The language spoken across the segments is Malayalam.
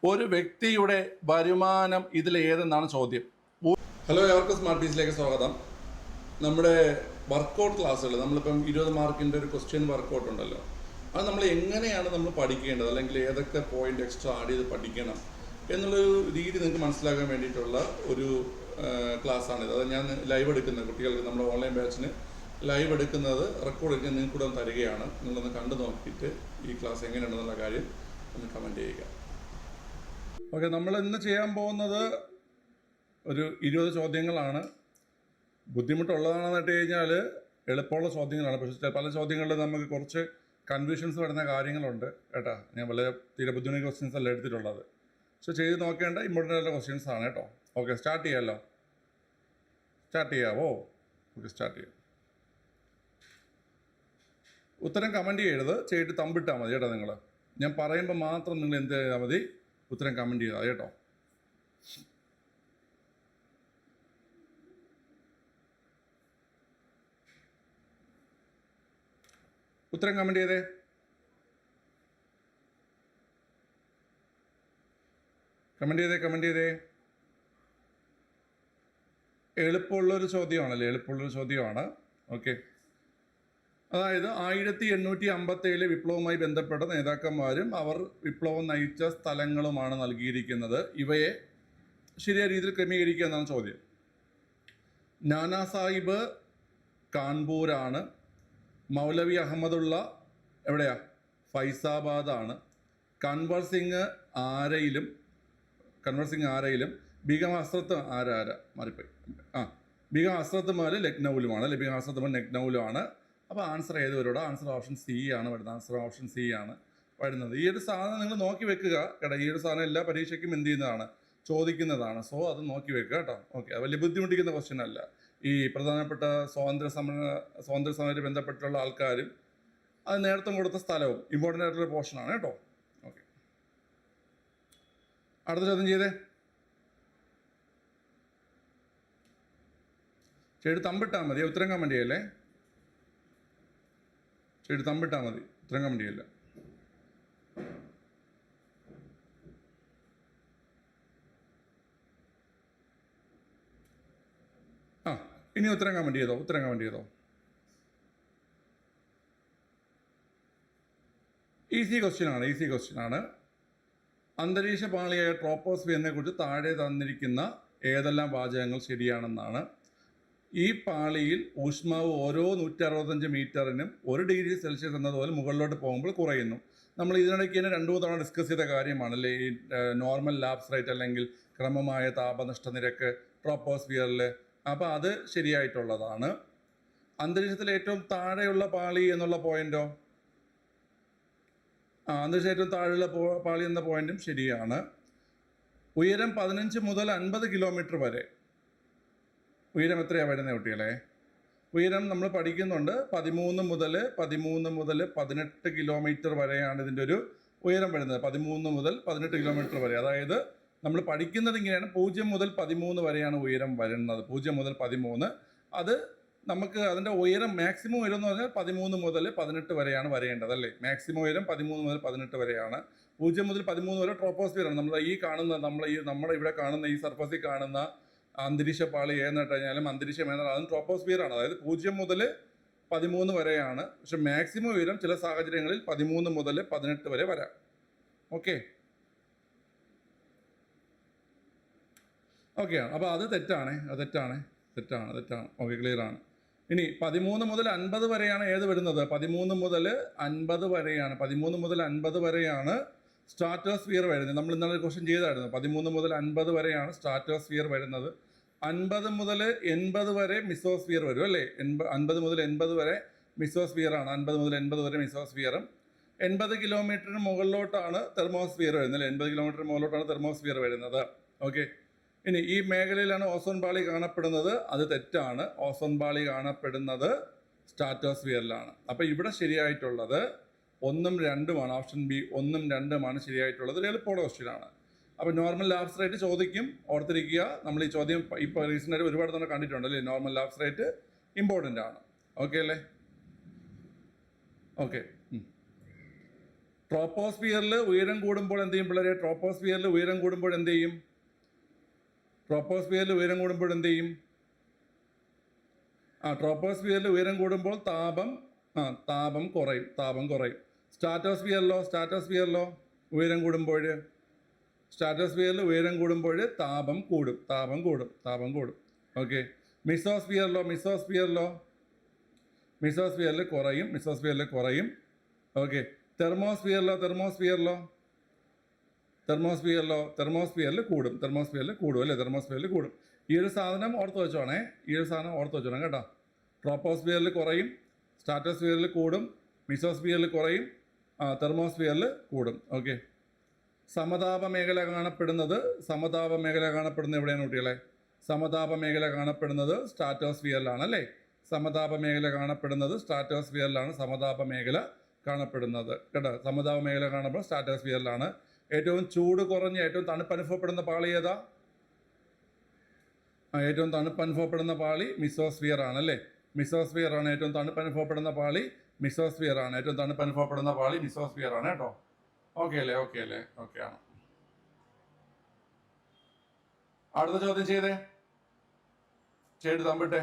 ഒരു വ്യക്തിയുടെ വരുമാനം ഇതിലേതെന്നാണ് ചോദ്യം. ഹലോ, എവർക്കും സ്മാർട്ട് പീസിലേക്ക് സ്വാഗതം. നമ്മുടെ വർക്കൗട്ട് ക്ലാസ്സുകൾ, നമ്മളിപ്പം 20 മാർക്കിൻ്റെ ഒരു ക്വസ്റ്റ്യൻ വർക്കൗട്ട് ഉണ്ടല്ലോ, അത് നമ്മൾ എങ്ങനെയാണ് നമ്മൾ പഠിക്കേണ്ടത്, അല്ലെങ്കിൽ ഏതൊക്കെ പോയിന്റ് എക്സ്ട്രാ ആഡ് ചെയ്ത് പഠിക്കണം എന്നുള്ളൊരു രീതി നിങ്ങൾക്ക് മനസ്സിലാക്കാൻ വേണ്ടിയിട്ടുള്ള ഒരു ക്ലാസ്സാണിത്. അത് ഞാൻ ലൈവ് എടുക്കുന്നത് കുട്ടികൾക്ക്, നമ്മുടെ ഓൺലൈൻ ബാച്ചിന് ലൈവ് എടുക്കുന്നത് റെക്കോർഡ് എടുക്കാൻ നിങ്ങൾക്ക് കൂടെ തരികയാണ്. നിങ്ങളൊന്ന് കണ്ടു നോക്കിയിട്ട് ഈ ക്ലാസ് എങ്ങനെയുണ്ടെന്നുള്ള കാര്യം ഒന്ന് കമൻറ്റ് ചെയ്യുക. ഓക്കെ, നമ്മൾ ഇന്ന് ചെയ്യാൻ പോകുന്നത് ഒരു 20 ചോദ്യങ്ങളാണ്. ബുദ്ധിമുട്ടുള്ളതാണെന്ന് വെച്ച് കഴിഞ്ഞാൽ എളുപ്പമുള്ള ചോദ്യങ്ങളാണ്. പക്ഷേ പല ചോദ്യങ്ങളിൽ നമുക്ക് കുറച്ച് കൺഫ്യൂഷൻസ് വരുന്ന കാര്യങ്ങളുണ്ട് കേട്ടോ. ഞാൻ വളരെ തീരെ ബുദ്ധിമുട്ട് ക്വസ്റ്റ്യൻസ് അല്ല എടുത്തിട്ടുള്ളത്. പക്ഷെ ചെയ്ത് നോക്കേണ്ട ഇമ്പോർട്ടൻ്റ് ആയിട്ടുള്ള ക്വസ്റ്റ്യൻസ് ആണ് കേട്ടോ. ഓക്കെ, സ്റ്റാർട്ട് ചെയ്യാമല്ലോ. സ്റ്റാർട്ട് ചെയ്യാവോ? ഓക്കെ, സ്റ്റാർട്ട് ചെയ്യാം. ഉത്തരം കമൻറ്റ് ചെയ്തിട്ട് തമ്പിട്ടാൽ മതി കേട്ടോ. നിങ്ങൾ ഞാൻ പറയുമ്പോൾ മാത്രം നിങ്ങൾ എന്ത് ചെയ്താൽ മതി, ഉത്തരം കമൻറ്റ് ചെയ്താൽ കേട്ടോ. ഉത്തരം കമൻറ്റ് ചെയ്തേ. കമൻറ്റ് ചെയ്തേ. എളുപ്പമുള്ളൊരു ചോദ്യമാണ്. ഓക്കെ, അതായത് 1857 വിപ്ലവവുമായി ബന്ധപ്പെട്ട നേതാക്കന്മാരും അവർ വിപ്ലവം നയിച്ച സ്ഥലങ്ങളുമാണ് നൽകിയിരിക്കുന്നത്. ഇവയെ ശരിയായ രീതിയിൽ ക്രമീകരിക്കുക എന്നാണ് ചോദ്യം. നാനാ സാഹിബ് കാൺപൂരാണ്. മൗലവി അഹമ്മദുള്ള എവിടെയാ? ഫൈസാബാദാണ്. കൻവർ സിംഗ് ആരയിലും. ബീഗം ഹസ്രത്ത് മാറിപ്പോയി. ബീഗം ഹസ്രത്ത് മാൽ ലക്നൌവിലുമാണ്. ബീഗം ഹസ്രത്ത് മാൽ ലക്നൌവിലുമാണ്. അപ്പോൾ ആൻസർ ഏത് വരോടെ? ആൻസർ ഓപ്ഷൻ സി ആണ് വരുന്നത്. ഈ ഒരു സാധനം നിങ്ങൾ നോക്കി വെക്കുക കേട്ടോ. ഈ ഒരു സാധനം എല്ലാ പരീക്ഷയ്ക്കും എന്ത് ചെയ്യുന്നതാണ്, ചോദിക്കുന്നതാണ്. സോ അത് നോക്കി വെക്കുക കേട്ടോ. ഓക്കെ, വലിയ ബുദ്ധിമുട്ടിക്കുന്ന ക്വസ്റ്റ്യൻ അല്ല. ഈ പ്രധാനപ്പെട്ട സ്വാതന്ത്ര്യ സമരവുമായി ബന്ധപ്പെട്ടുള്ള ആൾക്കാരും അത് നേതൃത്വം കൊടുത്ത സ്ഥലവും ഇമ്പോർട്ടൻ്റ് ആയിട്ടുള്ള പോർഷനാണ് കേട്ടോ. ഓക്കെ, അടുത്ത ചോദ്യം ചെയ്തേ. ചേട്ടൻ തമ്പിട്ടാൽ മതി, ഉത്തരം കമൻറ്റ് ചെയ്യല്ലേ. തമ്പിട്ടാൽ മതി, ഉത്തരം കമൻറ്റ് ചെയ്യില്ല. ഇനി ഉത്തരം കമൻറ്റ് ചെയ്തോ. ഈസി ക്വസ്റ്റ്യൻ ആണ്. അന്തരീക്ഷ പാളിയായ ട്രോപ്പോസ്ഫിയറിനെ കുറിച്ച് താഴെ തന്നിരിക്കുന്ന ഏതെല്ലാം വാചകങ്ങൾ ശരിയാണെന്നാണ്. ഈ പാളിയിൽ ഊഷ്മാവ് ഓരോ 165 മീറ്ററിനും 1 ഡിഗ്രി സെൽഷ്യസ് എന്നതുപോലെ മുകളിലോട്ട് പോകുമ്പോൾ കുറയുന്നു. നമ്മൾ ഇതിനിടയ്ക്ക് തന്നെ 2-3 തവണ ഡിസ്കസ് ചെയ്ത കാര്യമാണല്ലേ ഈ നോർമൽ ലാപ്സ് റേറ്റ്, അല്ലെങ്കിൽ ക്രമമായ താപനഷ്ട നിരക്ക് ട്രോപ്പോസ്ഫിയറിൽ. അപ്പോൾ അത് ശരിയായിട്ടുള്ളതാണ്. അന്തരീക്ഷത്തിൽ ഏറ്റവും താഴെയുള്ള പാളി എന്നുള്ള പോയിന്റോ? അന്തരീക്ഷത്തിൽ ഏറ്റവും താഴെയുള്ള പാളി എന്ന പോയിന്റും ശരിയാണ്. ഉയരം 15 മുതൽ 50 കിലോമീറ്റർ വരെ. ഉയരം എത്രയാണ് വരുന്നത് കുട്ടികളെ? ഉയരം നമ്മൾ പഠിക്കുന്നുണ്ട് 13 മുതൽ 18 കിലോമീറ്റർ വരെയാണ് ഇതിൻ്റെ ഒരു ഉയരം വരുന്നത്. 13 മുതൽ 18 കിലോമീറ്റർ വരെ. അതായത് നമ്മൾ പഠിക്കുന്നത് ഇങ്ങനെയാണ്, 0 മുതൽ 13 വരെയാണ് ഉയരം വരുന്നത്. 0 മുതൽ 13. അത് നമുക്ക് അതിൻ്റെ ഉയരം മാക്സിമം ഉയരം എന്ന് പറഞ്ഞാൽ 13 മുതൽ 18 വരെയാണ് വരേണ്ടത് അല്ലേ. മാക്സിമം ഉയരം 13 മുതൽ 18 വരെയാണ്. 0 മുതൽ 13 വരെ ട്രോപ്പോസ്ഫിയറാണ്. നമ്മുടെ ഇവിടെ കാണുന്ന ഈ സർഫസിൽ കാണുന്ന അന്തരീക്ഷ പാളി ഏതെന്ന് കഴിഞ്ഞാലും അന്തരീക്ഷം ഏതാണ്, അതും ട്രോപ്പോസ്ഫിയറാണ്. അതായത് 0 മുതൽ 13 വരെയാണ്. പക്ഷെ മാക്സിമം ഉയരം ചില സാഹചര്യങ്ങളിൽ 13 മുതൽ 18 വരെ വരാം. ഓക്കെ, അപ്പോൾ അത് തെറ്റാണ്. ഓക്കെ, ക്ലിയർ ആണ്. ഇനി 13 മുതൽ 50 വരെയാണ് ഏത് വരുന്നത്? 13 മുതൽ 50 വരെയാണ് സ്ട്രാറ്റോസ്ഫിയർ വരുന്നത്. നമ്മൾ ഇന്നലെ ക്വസ്റ്റ്യൻ ചെയ്തായിരുന്നു. 13 മുതൽ 50 വരെയാണ് സ്ട്രാറ്റോസ്ഫിയർ വരുന്നത്. 50 മുതൽ 80 വരെ മിസോസ്ഫിയർ വരും അല്ലേ. 50 മുതൽ 80 വരെ മിസോസ്ഫിയറാണ്. 50 മുതൽ 80 വരെ മിസോസ്ഫിയറും. 80 കിലോമീറ്ററിന് മുകളിലോട്ടാണ് തെർമോസ്ഫിയർ വരുന്നത്. 80 കിലോമീറ്റർ മുകളിലോട്ടാണ് തെർമോസ്ഫിയർ വരുന്നത്. ഓക്കെ, ഇനി ഈ മേഖലയിലാണ് ഓസോൺ പാളി കാണപ്പെടുന്നത്. അത് തെറ്റാണ്. ഓസോൺ പാളി കാണപ്പെടുന്നത് സ്ട്രാറ്റോസ്ഫിയറിലാണ്. അപ്പോൾ ഇവിടെ ശരിയായിട്ടുള്ളത് 1ഉം 2ഉമാണ്. Option B 1ഉം 2ഉമാണ് ശരിയായിട്ടുള്ളത്. ഒരു എളുപ്പമുള്ള ക്വസ്റ്റ്യനാണ്. അപ്പോൾ നോർമൽ ലാപ്സ് റേറ്റ് ചോദിക്കും, ഓർത്തിരിക്കുക. നമ്മൾ ഈ ചോദ്യം ഇപ്പോൾ റീസെൻ്റായിട്ട് ഒരുപാട് തവണ കണ്ടിട്ടുണ്ടല്ലേ. നോർമൽ ലാപ്സ് റേറ്റ് ഇമ്പോർട്ടൻ്റ് ആണ്. ഓക്കെ അല്ലേ? ഓക്കെ, ട്രോപ്പോസ്ഫിയറിൽ ഉയരം കൂടുമ്പോൾ എന്ത് ചെയ്യും പിള്ളേരെ? ട്രോപ്പോസ്ഫിയറിൽ ഉയരം കൂടുമ്പോൾ എന്ത് ചെയ്യും? ട്രോപ്പോസ്ഫിയറിൽ ഉയരം കൂടുമ്പോൾ എന്ത് ചെയ്യും? ട്രോപ്പോസ്ഫിയറിൽ ഉയരം കൂടുമ്പോൾ താപം കുറയും. സ്ട്രാറ്റോസ്ഫിയറിലോ ഉയരം കൂടുമ്പോൾ താപം കൂടും. ഓക്കെ. മിസോസ്ഫിയറിൽ കുറയും. ഓക്കെ. തെർമോസ്ഫിയറിലോ കൂടും അല്ലേ? തെർമോസ്ഫിയറിൽ കൂടും. ഈ ഒരു സാധനം ഓർത്ത് വെച്ചോണേ കേട്ടോ. ട്രോപ്പോസ്ഫിയറിൽ കുറയും, സ്ട്രാറ്റോസ്ഫിയറിൽ കൂടും, മിസോസ്ഫിയറിൽ കുറയും, തെർമോസ്ഫിയറിൽ കൂടും. ഓക്കെ. സമതാപ മേഖല കാണപ്പെടുന്നത് എവിടെയാണ് കുട്ടികളെ? സമതാപ മേഖല കാണപ്പെടുന്നത് സ്ട്രാറ്റോസ്ഫിയറിലാണ് അല്ലേ? സമതാപ മേഖല കാണപ്പെടുന്നത് സ്ട്രാറ്റോസ്ഫിയറിലാണ് കേട്ടോ. സമതാപ മേഖല കാണപ്പെടുന്നത് സ്ട്രാറ്റോസ്ഫിയറിലാണ്. ഏറ്റവും ചൂട് കുറഞ്ഞ് ഏറ്റവും തണുപ്പ് അനുഭവപ്പെടുന്ന പാളി ഏതാ? ഏറ്റവും തണുപ്പ് അനുഭവപ്പെടുന്ന പാളി മിസോസ്ഫിയർ ആണ് അല്ലേ? മിസോസ്ഫിയറാണ് ഏറ്റവും തണുപ്പ് അനുഭവപ്പെടുന്ന പാളി. മിസോസ്ഫിയർ ആണ് കേട്ടോ. ഓക്കെ അല്ലേ? ഓക്കെ ആണ്. അടുത്ത ചോദ്യം ചെയ്ത് തമ്പിട്ടെ.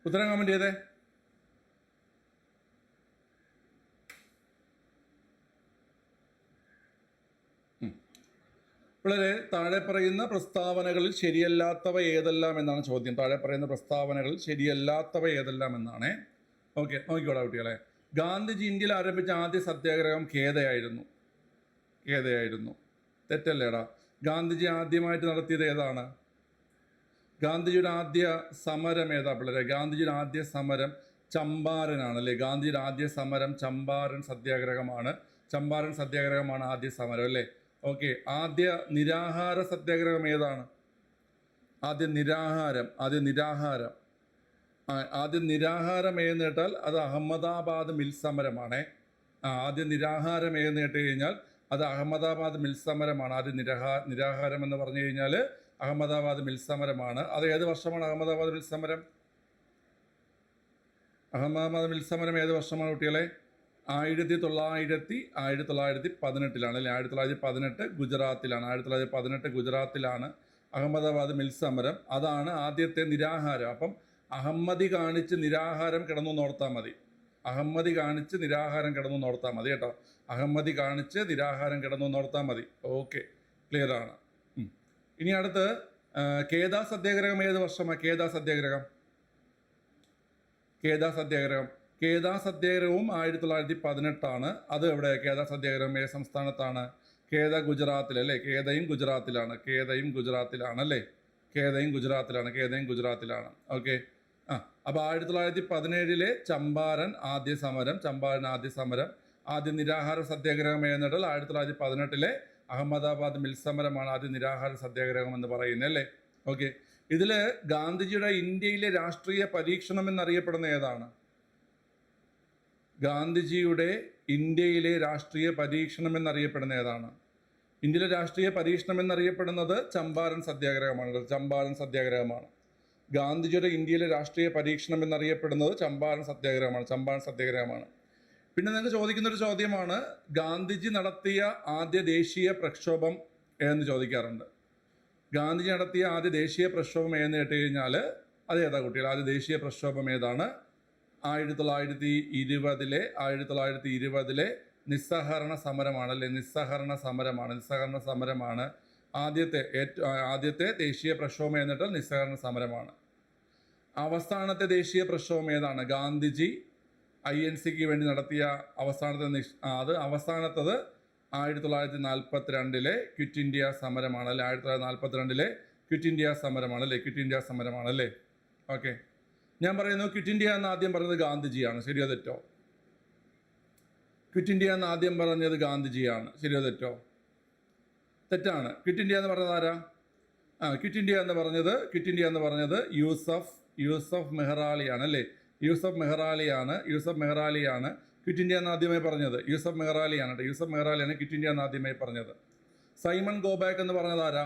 ഉത്തരം കമന്റ് ചെയ്തേ. വളരെ താഴെ പറയുന്ന പ്രസ്താവനകളിൽ ശരിയല്ലാത്തവ ഏതെല്ലാം എന്നാണ് ചോദ്യം. എന്നാണ്. ഓക്കെ, നോക്കിക്കോളാം കുട്ടികളെ. ഗാന്ധിജി ഇന്ത്യയിൽ ആരംഭിച്ച ആദ്യ സത്യാഗ്രഹം ഖേദയായിരുന്നു. തെറ്റല്ലേടാ? ഗാന്ധിജി ആദ്യമായിട്ട് നടത്തിയത് ഏതാണ്? ഗാന്ധിജിയുടെ ആദ്യ സമരം ഏതാ പിള്ളേരെ? ഗാന്ധിജിയുടെ ആദ്യ സമരം ചമ്പാരനാണ് അല്ലേ? ഗാന്ധിജിയുടെ ആദ്യ സമരം ചമ്പാരൻ സത്യാഗ്രഹമാണ് ആദ്യ സമരം അല്ലേ? ഓക്കെ. ആദ്യ നിരാഹാര സത്യാഗ്രഹം ഏതാണ്? ആദ്യ നിരാഹാരം ഏതെന്ന് കേട്ടാൽ അത് അഹമ്മദാബാദ് മിൽ സമരമാണ്. ആദ്യ നിരാഹാരം ഏതെന്ന് കേട്ട് കഴിഞ്ഞാൽ അത് അഹമ്മദാബാദ് മിൽ സമരമാണ്. ആദ്യ നിരാഹാരം എന്ന് പറഞ്ഞു കഴിഞ്ഞാൽ അഹമ്മദാബാദ് മിൽ സമരമാണ്. അത് ഏത് വർഷമാണ് അഹമ്മദാബാദ് മിൽ സമരം? ഏത് വർഷമാണ് കുട്ടികളെ? 1918 അല്ലേ? 1918 ഗുജറാത്തിലാണ് അഹമ്മദാബാദ് മിൽ സമരം. അതാണ് ആദ്യത്തെ നിരാഹാരം. അപ്പം അഹമ്മദി കാണിച്ച് നിരാഹാരം കിടന്നു നോർത്താൽ മതി. കേട്ടോ. അഹമ്മദി കാണിച്ച് നിരാഹാരം കിടന്നു നോർത്താൽ മതി. ഓക്കെ, ക്ലിയർ ആണ്. ഇനി അടുത്ത് കേദാ സത്യാഗ്രഹം ഏത് വർഷമാണ്? കേദാ സത്യാഗ്രഹവും 1918. അത് എവിടെ? കേദാ സത്യാഗ്രഹം ഏത് സംസ്ഥാനത്താണ്? കേദ ഗുജറാത്തിലല്ലേ? കേദയും ഗുജറാത്തിലാണ്. ഓക്കെ. അപ്പോൾ 1917 ചമ്പാരൻ ആദ്യ സമരം. ആദ്യ നിരാഹാര സത്യാഗ്രഹം എന്നിട്ട് 1918 അഹമ്മദാബാദ് മിൽ സമരമാണ് ആദ്യ നിരാഹാര സത്യാഗ്രഹം എന്ന് പറയുന്നത് അല്ലേ? ഓക്കെ. ഇതിൽ ഗാന്ധിജിയുടെ ഇന്ത്യയിലെ രാഷ്ട്രീയ പരീക്ഷണം എന്നറിയപ്പെടുന്ന ഏതാണ്? ഇന്ത്യയിലെ രാഷ്ട്രീയ പരീക്ഷണം എന്നറിയപ്പെടുന്നത് ചമ്പാരൻ സത്യാഗ്രഹമാണ്. ഗാന്ധിജിയുടെ ഇന്ത്യയിലെ രാഷ്ട്രീയ പരീക്ഷണം എന്നറിയപ്പെടുന്നത് ചമ്പാരൻ സത്യാഗ്രഹമാണ്. പിന്നെ നിങ്ങൾക്ക് ചോദിക്കുന്നൊരു ചോദ്യമാണ്, ഗാന്ധിജി നടത്തിയ ആദ്യ ദേശീയ പ്രക്ഷോഭം എന്ന് ചോദിക്കാറുണ്ട്. ഗാന്ധിജി നടത്തിയ ആദ്യ ദേശീയ പ്രക്ഷോഭം ഏതെന്ന് കേട്ട് കഴിഞ്ഞാൽ അത് ഏതാ കുട്ടികൾ? ആദ്യ ദേശീയ പ്രക്ഷോഭം ഏതാണ്? 1920 നിസ്സഹരണ സമരമാണ്. ആദ്യത്തെ ദേശീയ പ്രക്ഷോഭം എന്നിട്ട് നിസ്സഹരണ സമരമാണ്. അവസാനത്തെ ദേശീയ പ്രക്ഷോഭം ഏതാണ്? ഗാന്ധിജി INCക്ക് വേണ്ടി നടത്തിയ അവസാനത്തത് 1942 ക്വിറ്റ് ഇന്ത്യ സമരമാണ് അല്ലേ? 1942 ക്വിറ്റ് ഇന്ത്യ സമരമാണല്ലേ? ഓക്കെ. ഞാൻ പറയുന്നു ക്വിറ്റ് ഇന്ത്യ എന്ന് ആദ്യം പറഞ്ഞത് ഗാന്ധിജിയാണ്. ശരിയോ തെറ്റോ? ക്വിറ്റ് ഇന്ത്യ എന്ന് ആദ്യം പറഞ്ഞത് ഗാന്ധിജിയാണ്. ശരിയോ തെറ്റോ? തെറ്റാണ്. ക്വിറ്റ് ഇന്ത്യ എന്ന് പറഞ്ഞത് ആരാ? ക്വിറ്റ് ഇന്ത്യ എന്ന് പറഞ്ഞത് യൂസഫ് മെഹ്റാലിയാണ് അല്ലേ? യൂസഫ് മെഹ്റാലിയാണ് ക്വിറ്റ് ഇന്ത്യ എന്ന് ആദ്യമായി പറഞ്ഞത്? യൂസഫ് മെഹ്റാലിയാണ് കേട്ടോ. യൂസഫ് മെഹ്റാലിയാണ് ക്വിറ്റ് ഇന്ത്യ എന്ന് ആദ്യമായി പറഞ്ഞത്. സൈമൺ ഗോബാക്ക് എന്ന് പറഞ്ഞത് ആരാ?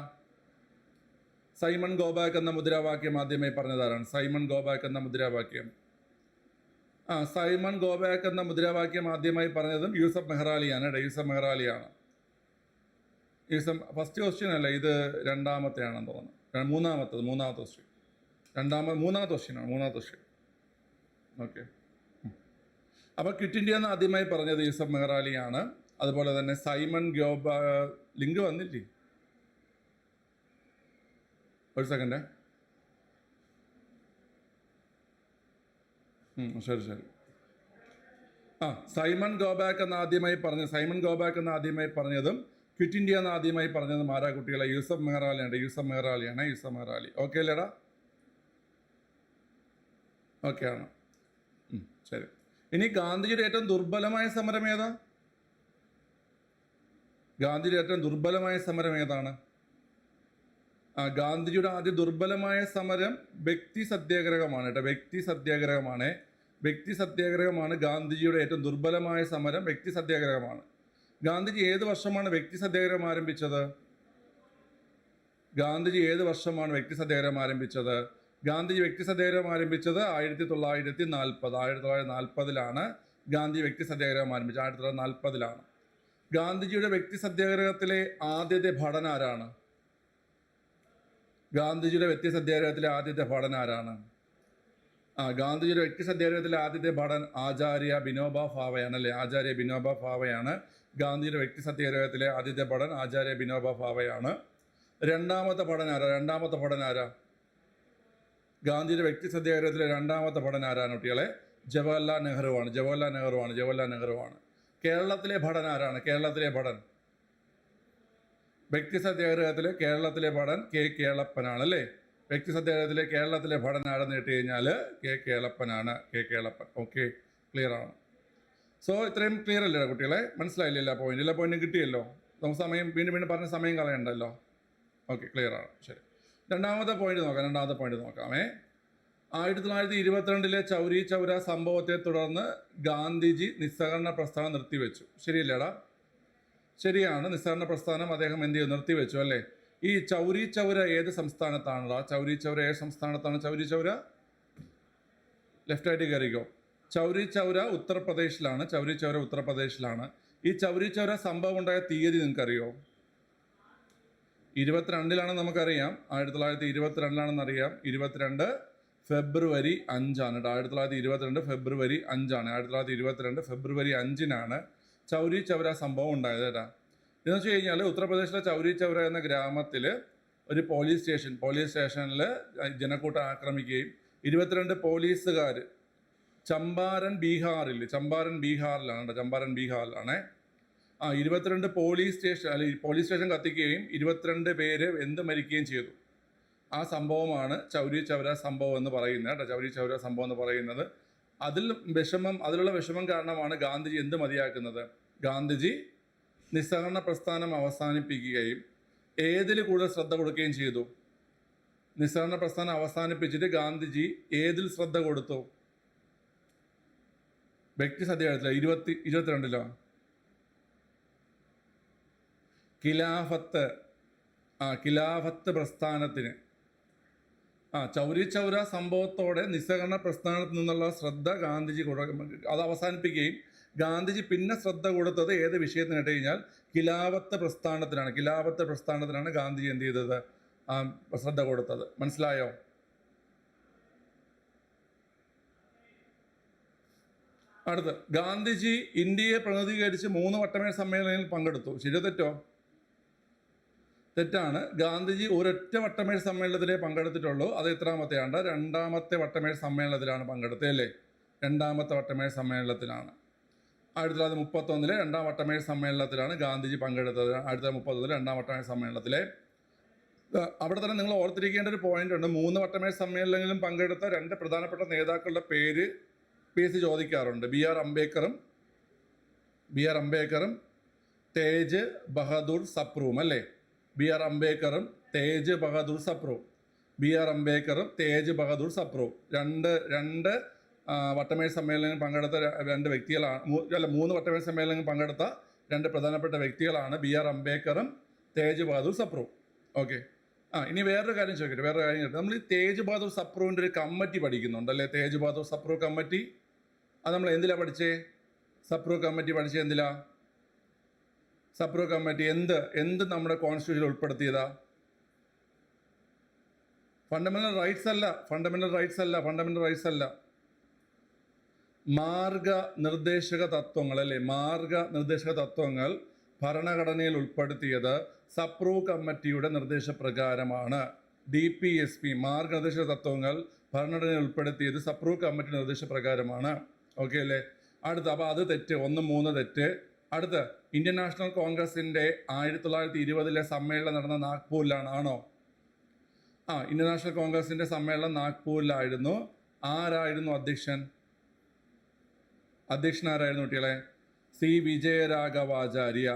സൈമൺ ഗോബാക്ക് എന്ന മുദ്രാവാക്യം ആദ്യമായി പറഞ്ഞതാരാണ്? സൈമൺ ഗോബാക്ക് എന്ന മുദ്രാവാക്യം. സൈമൺ ഗോബാക്ക് എന്ന മുദ്രാവാക്യം ആദ്യമായി പറഞ്ഞതും യൂസഫ് മെഹ്റാലിയാണ് കേട്ടോ. യൂസഫ് മെഹ്റാലിയാണ്. ഫസ്റ്റ് ക്വസ്റ്റ്യൻ അല്ല, ഇത് രണ്ടാമത്തെയാണെന്ന് തോന്നുന്നു. മൂന്നാമത്തെ ക്വസ്റ്റ്യൻ. മൂന്നാമത്തെ ക്വസ്റ്റ്യൻ. ഓക്കെ. അപ്പോൾ ക്വിറ്റ് ഇന്ത്യ എന്ന് ആദ്യമായി പറഞ്ഞത് യൂസഫ് മെഹ്റാലിയാണ്. അതുപോലെ തന്നെ സൈമൺ ലിങ്ക് വന്നില്ലേ? ഒരു സെക്കൻഡ്. ശരി. സൈമൺ ഗോബാക്ക് എന്ന് ആദ്യമായി പറഞ്ഞതും ക്വിറ്റ് ഇന്ത്യ എന്ന് ആദ്യമായി പറഞ്ഞതും ആരാ കുട്ടികളെ? യൂസഫ് മെഹ്റാലിയാണ്. യൂസഫ് മെഹ്റാലി. ഓക്കെ അല്ലേടാ? ഓക്കെ ആണ്. ശരി. ഇനി ഗാന്ധിജിയുടെ ഏറ്റവും ദുർബലമായ സമരം ഏതാ? ഗാന്ധിജിയുടെ ആദ്യ ദുർബലമായ സമരം വ്യക്തി സത്യാഗ്രഹമാണ് കേട്ടോ. വ്യക്തി സത്യാഗ്രഹമാണ് ഗാന്ധിജിയുടെ ഏറ്റവും ദുർബലമായ സമരം. വ്യക്തി സത്യാഗ്രഹമാണ്. ഗാന്ധിജി ഏത് വർഷമാണ് വ്യക്തി സത്യാഗ്രഹം ആരംഭിച്ചത്? ഗാന്ധിജി വ്യക്തി സത്യാഗ്രഹം ആരംഭിച്ചത് 1940. ഗാന്ധി വ്യക്തി സത്യാഗ്രഹം ആരംഭിച്ചത് 1940. ഗാന്ധിജിയുടെ വ്യക്തി സത്യാഗ്രഹത്തിലെ ആദ്യത്തെ ഭടൻ ആരാണ്? ഗാന്ധിജിയുടെ വ്യക്തി സത്യാഗ്രഹത്തിലെ ആദ്യത്തെ ഭടൻ ആചാര്യ ബിനോബ ഭാവയാണ് അല്ലേ? ആചാര്യ ബിനോബ ഭാവയാണ് ഗാന്ധിജിയുടെ വ്യക്തി സത്യാഗ്രഹത്തിലെ ആദ്യത്തെ ഭടൻ. ആചാര്യ ബിനോബ ഭാവയാണ്. രണ്ടാമത്തെ ഭടൻ ആരാ? ഗാന്ധിജിയുടെ വ്യക്തി സത്യാഗ്രഹത്തിലെ രണ്ടാമത്തെ ഭടൻ ആരാണ് കുട്ടികളെ? ജവഹർലാൽ നെഹ്റുവാണ്. കേരളത്തിലെ ഭടൻ ആരാണ്? വ്യക്തി സത്യാഗ്രഹത്തിലെ കേരളത്തിലെ ഭടൻ കെ കേളപ്പനാണ് അല്ലേ? വ്യക്തി സത്യാഗ്രഹത്തിലെ കേരളത്തിലെ ഭടൻ ആരെന്ന് കേട്ട് കഴിഞ്ഞാൽ കെ കേളപ്പനാണ്. ഓക്കെ, ക്ലിയർ ആണ്. സോ ഇത്രയും ക്ലിയർ അല്ലേ കുട്ടികളെ? മനസ്സിലായില്ല? എല്ലാ പോയിന്റും കിട്ടിയല്ലോ. നമുക്ക് സമയം വീണ്ടും പറഞ്ഞ സമയം കളയണ്ടല്ലോ. ഓക്കെ, ക്ലിയർ ആണ്. ശരി, രണ്ടാമത്തെ പോയിന്റ് നോക്കാമേ. 1922 ചൗരി ചൗര സംഭവത്തെ തുടർന്ന് ഗാന്ധിജി നിസ്സഹകരണ പ്രസ്ഥാനം നിർത്തിവെച്ചു. ശരിയല്ലേടാ? ശരിയാണ്. നിസ്സഹകരണ പ്രസ്ഥാനം അദ്ദേഹം എന്ത് ചെയ്തു? നിർത്തിവെച്ചു അല്ലേ? ഈ ചൗരി ചൗര ഏത് സംസ്ഥാനത്താണോ? ചൗരി ചൗര ലെഫ്റ്റ് ആയിട്ട് കയറിക്കോ. ചൗരി ചൗര ഉത്തർപ്രദേശിലാണ്. ഈ ചൗരി ചൗര സംഭവം ഉണ്ടായ തീയതി നിങ്ങൾക്കറിയോ? 22 നമുക്കറിയാം. 1922 22 ഫെബ്രുവരി 5 1922 ഫെബ്രുവരി 5 1922 ഫെബ്രുവരി 5 ചൗരി ചൗര സംഭവം ഉണ്ടായത് കേട്ടാ. എന്ന് വെച്ച് കഴിഞ്ഞാൽ ഉത്തർപ്രദേശിലെ ചൗരി ചൗര എന്ന ഗ്രാമത്തിൽ ഒരു പോലീസ് സ്റ്റേഷനിൽ ജനക്കൂട്ടം ആക്രമിക്കുകയും 22 പോലീസുകാർ ചമ്പാരൻ ബീഹാറിലാണ് 22 പോലീസ് സ്റ്റേഷൻ കത്തിക്കുകയും 22 പേര് മരിക്കുകയും ചെയ്തു. ആ സംഭവമാണ് ചൗരി ചൗര സംഭവം എന്ന് പറയുന്നത് കേട്ടോ. ചൗരി ചൗര സംഭവം എന്ന് പറയുന്നത് അതിലുള്ള വിഷമം കാരണമാണ് ഗാന്ധിജി എന്ത് മതിയാക്കുന്നത്? ഗാന്ധിജി നിസ്സഹകരണ പ്രസ്ഥാനം അവസാനിപ്പിക്കുകയും ഏതിൽ കൂടുതൽ ശ്രദ്ധ കൊടുക്കുകയും ചെയ്തു? നിസ്സഹകരണ പ്രസ്ഥാനം അവസാനിപ്പിച്ചിട്ട് ഗാന്ധിജി ഏതിൽ ശ്രദ്ധ കൊടുത്തു? വ്യക്തി സത്യാഗ്രഹത്തിലോ 22 ഖിലാഫത്ത് പ്രസ്ഥാനത്തിന് ചൗരി ചൗര സംഭവത്തോടെ നിസ്സഹകരണ പ്രസ്ഥാനത്തിൽ നിന്നുള്ള ശ്രദ്ധ ഗാന്ധിജി അത് അവസാനിപ്പിക്കുകയും ഗാന്ധിജി പിന്നെ ശ്രദ്ധ കൊടുത്തത് ഏത് വിഷയത്തിന് ഇട്ട് കഴിഞ്ഞാൽ ഖിലാഫത്ത് പ്രസ്ഥാനത്തിനാണ് ഗാന്ധിജി എന്ത് ചെയ്തത്? ശ്രദ്ധ കൊടുത്തത്. മനസ്സിലായോ? അടുത്ത്, ഗാന്ധിജി ഇന്ത്യയെ പ്രതിനിധീകരിച്ച് 3 വട്ടമേൽ സമ്മേളനങ്ങളിൽ പങ്കെടുത്തു. ശരിയോ തെറ്റോ? തെറ്റാണ്. ഗാന്ധിജി ഒരൊറ്റ വട്ടമേൽ സമ്മേളനത്തിലേ പങ്കെടുത്തിട്ടുള്ളൂ. അത് എത്രാമത്തെ ആണ്ട്? 2ാമത്തെ വട്ടമേൽ സമ്മേളനത്തിലാണ് പങ്കെടുത്തത് അല്ലേ? 2ാമത്തെ വട്ടമേൽ സമ്മേളനത്തിലാണ്. 1931 2ാം വട്ടമേൽ സമ്മേളനത്തിലാണ് ഗാന്ധിജി പങ്കെടുത്തത്. 1931 2ാം വട്ടമേൽ സമ്മേളനത്തിലെ അവിടെ തന്നെ നിങ്ങൾ ഓർത്തിരിക്കേണ്ട ഒരു പോയിന്റ് ഉണ്ട്. 3 വട്ടമേൽ സമ്മേളനങ്ങളിലും പങ്കെടുത്ത 2 പ്രധാനപ്പെട്ട നേതാക്കളുടെ പേര് PSC ചോദിക്കാറുണ്ട്. ബി ആർ അംബേദ്കറും തേജ് ബഹദൂർ സപ്രുവും അല്ലേ? ബി ആർ അംബേദ്കറും തേജ് ബഹദൂർ സപ്രു. രണ്ട് വട്ടമേശ സമ്മേളനത്തിൽ പങ്കെടുത്ത രണ്ട് വ്യക്തികളാണ്, മൂന്ന് വട്ടമേശ സമ്മേളനങ്ങളിൽ പങ്കെടുത്ത രണ്ട് പ്രധാനപ്പെട്ട വ്യക്തികളാണ് B.R. അംബേദ്കറും തേജ് ബഹാദൂർ സപ്രു. ഓക്കെ. ഇനി വേറൊരു കാര്യം ചോദിക്കട്ടെ, വേറൊരു കാര്യം കേട്ടോ. നമ്മൾ ഈ തേജ് ബഹാദൂർ സപ്രുവിൻ്റെ ഒരു കമ്മിറ്റി പഠിക്കുന്നുണ്ട് അല്ലേ? തേജ് ബഹാദൂർ സപ്രു കമ്മിറ്റി. അത് നമ്മൾ എന്തിലാണ് പഠിച്ചേ? സപ്രു കമ്മിറ്റി പഠിച്ചത് എന്തിലാ? സപ്രു കമ്മിറ്റി എന്ത് നമ്മുടെ കോൺസ്റ്റിറ്റ്യൂഷനിൽ ഉൾപ്പെടുത്തിയതാ? ഫണ്ടമെന്റൽ റൈറ്റ്സ് അല്ല. മാർഗനിർദ്ദേശക തത്വങ്ങൾ അല്ലേ? മാർഗനിർദ്ദേശക തത്വങ്ങൾ ഭരണഘടനയിൽ ഉൾപ്പെടുത്തിയത് സപ്രു കമ്മിറ്റിയുടെ നിർദ്ദേശപ്രകാരമാണ്. DPSP മാർഗനിർദ്ദേശക തത്വങ്ങൾ ഭരണഘടനയിൽ ഉൾപ്പെടുത്തിയത് സപ്രു കമ്മിറ്റി നിർദ്ദേശപ്രകാരമാണ്. ഓക്കെ അല്ലേ? അടുത്ത അപ്പോൾ അത് തെറ്റ്, 1-3 തെറ്റ്. അടുത്ത് ഇന്ത്യൻ നാഷണൽ കോൺഗ്രസിൻ്റെ 1920 സമ്മേളനം നടന്ന നാഗ്പൂരിലാണ്, ആണോ? ഇന്ത്യൻ നാഷണൽ കോൺഗ്രസിൻ്റെ സമ്മേളനം നാഗ്പൂരിലായിരുന്നു. ആരായിരുന്നു അധ്യക്ഷൻ ആരായിരുന്നു കുട്ടികളെ? C. വിജയരാഘവാചാര്യ.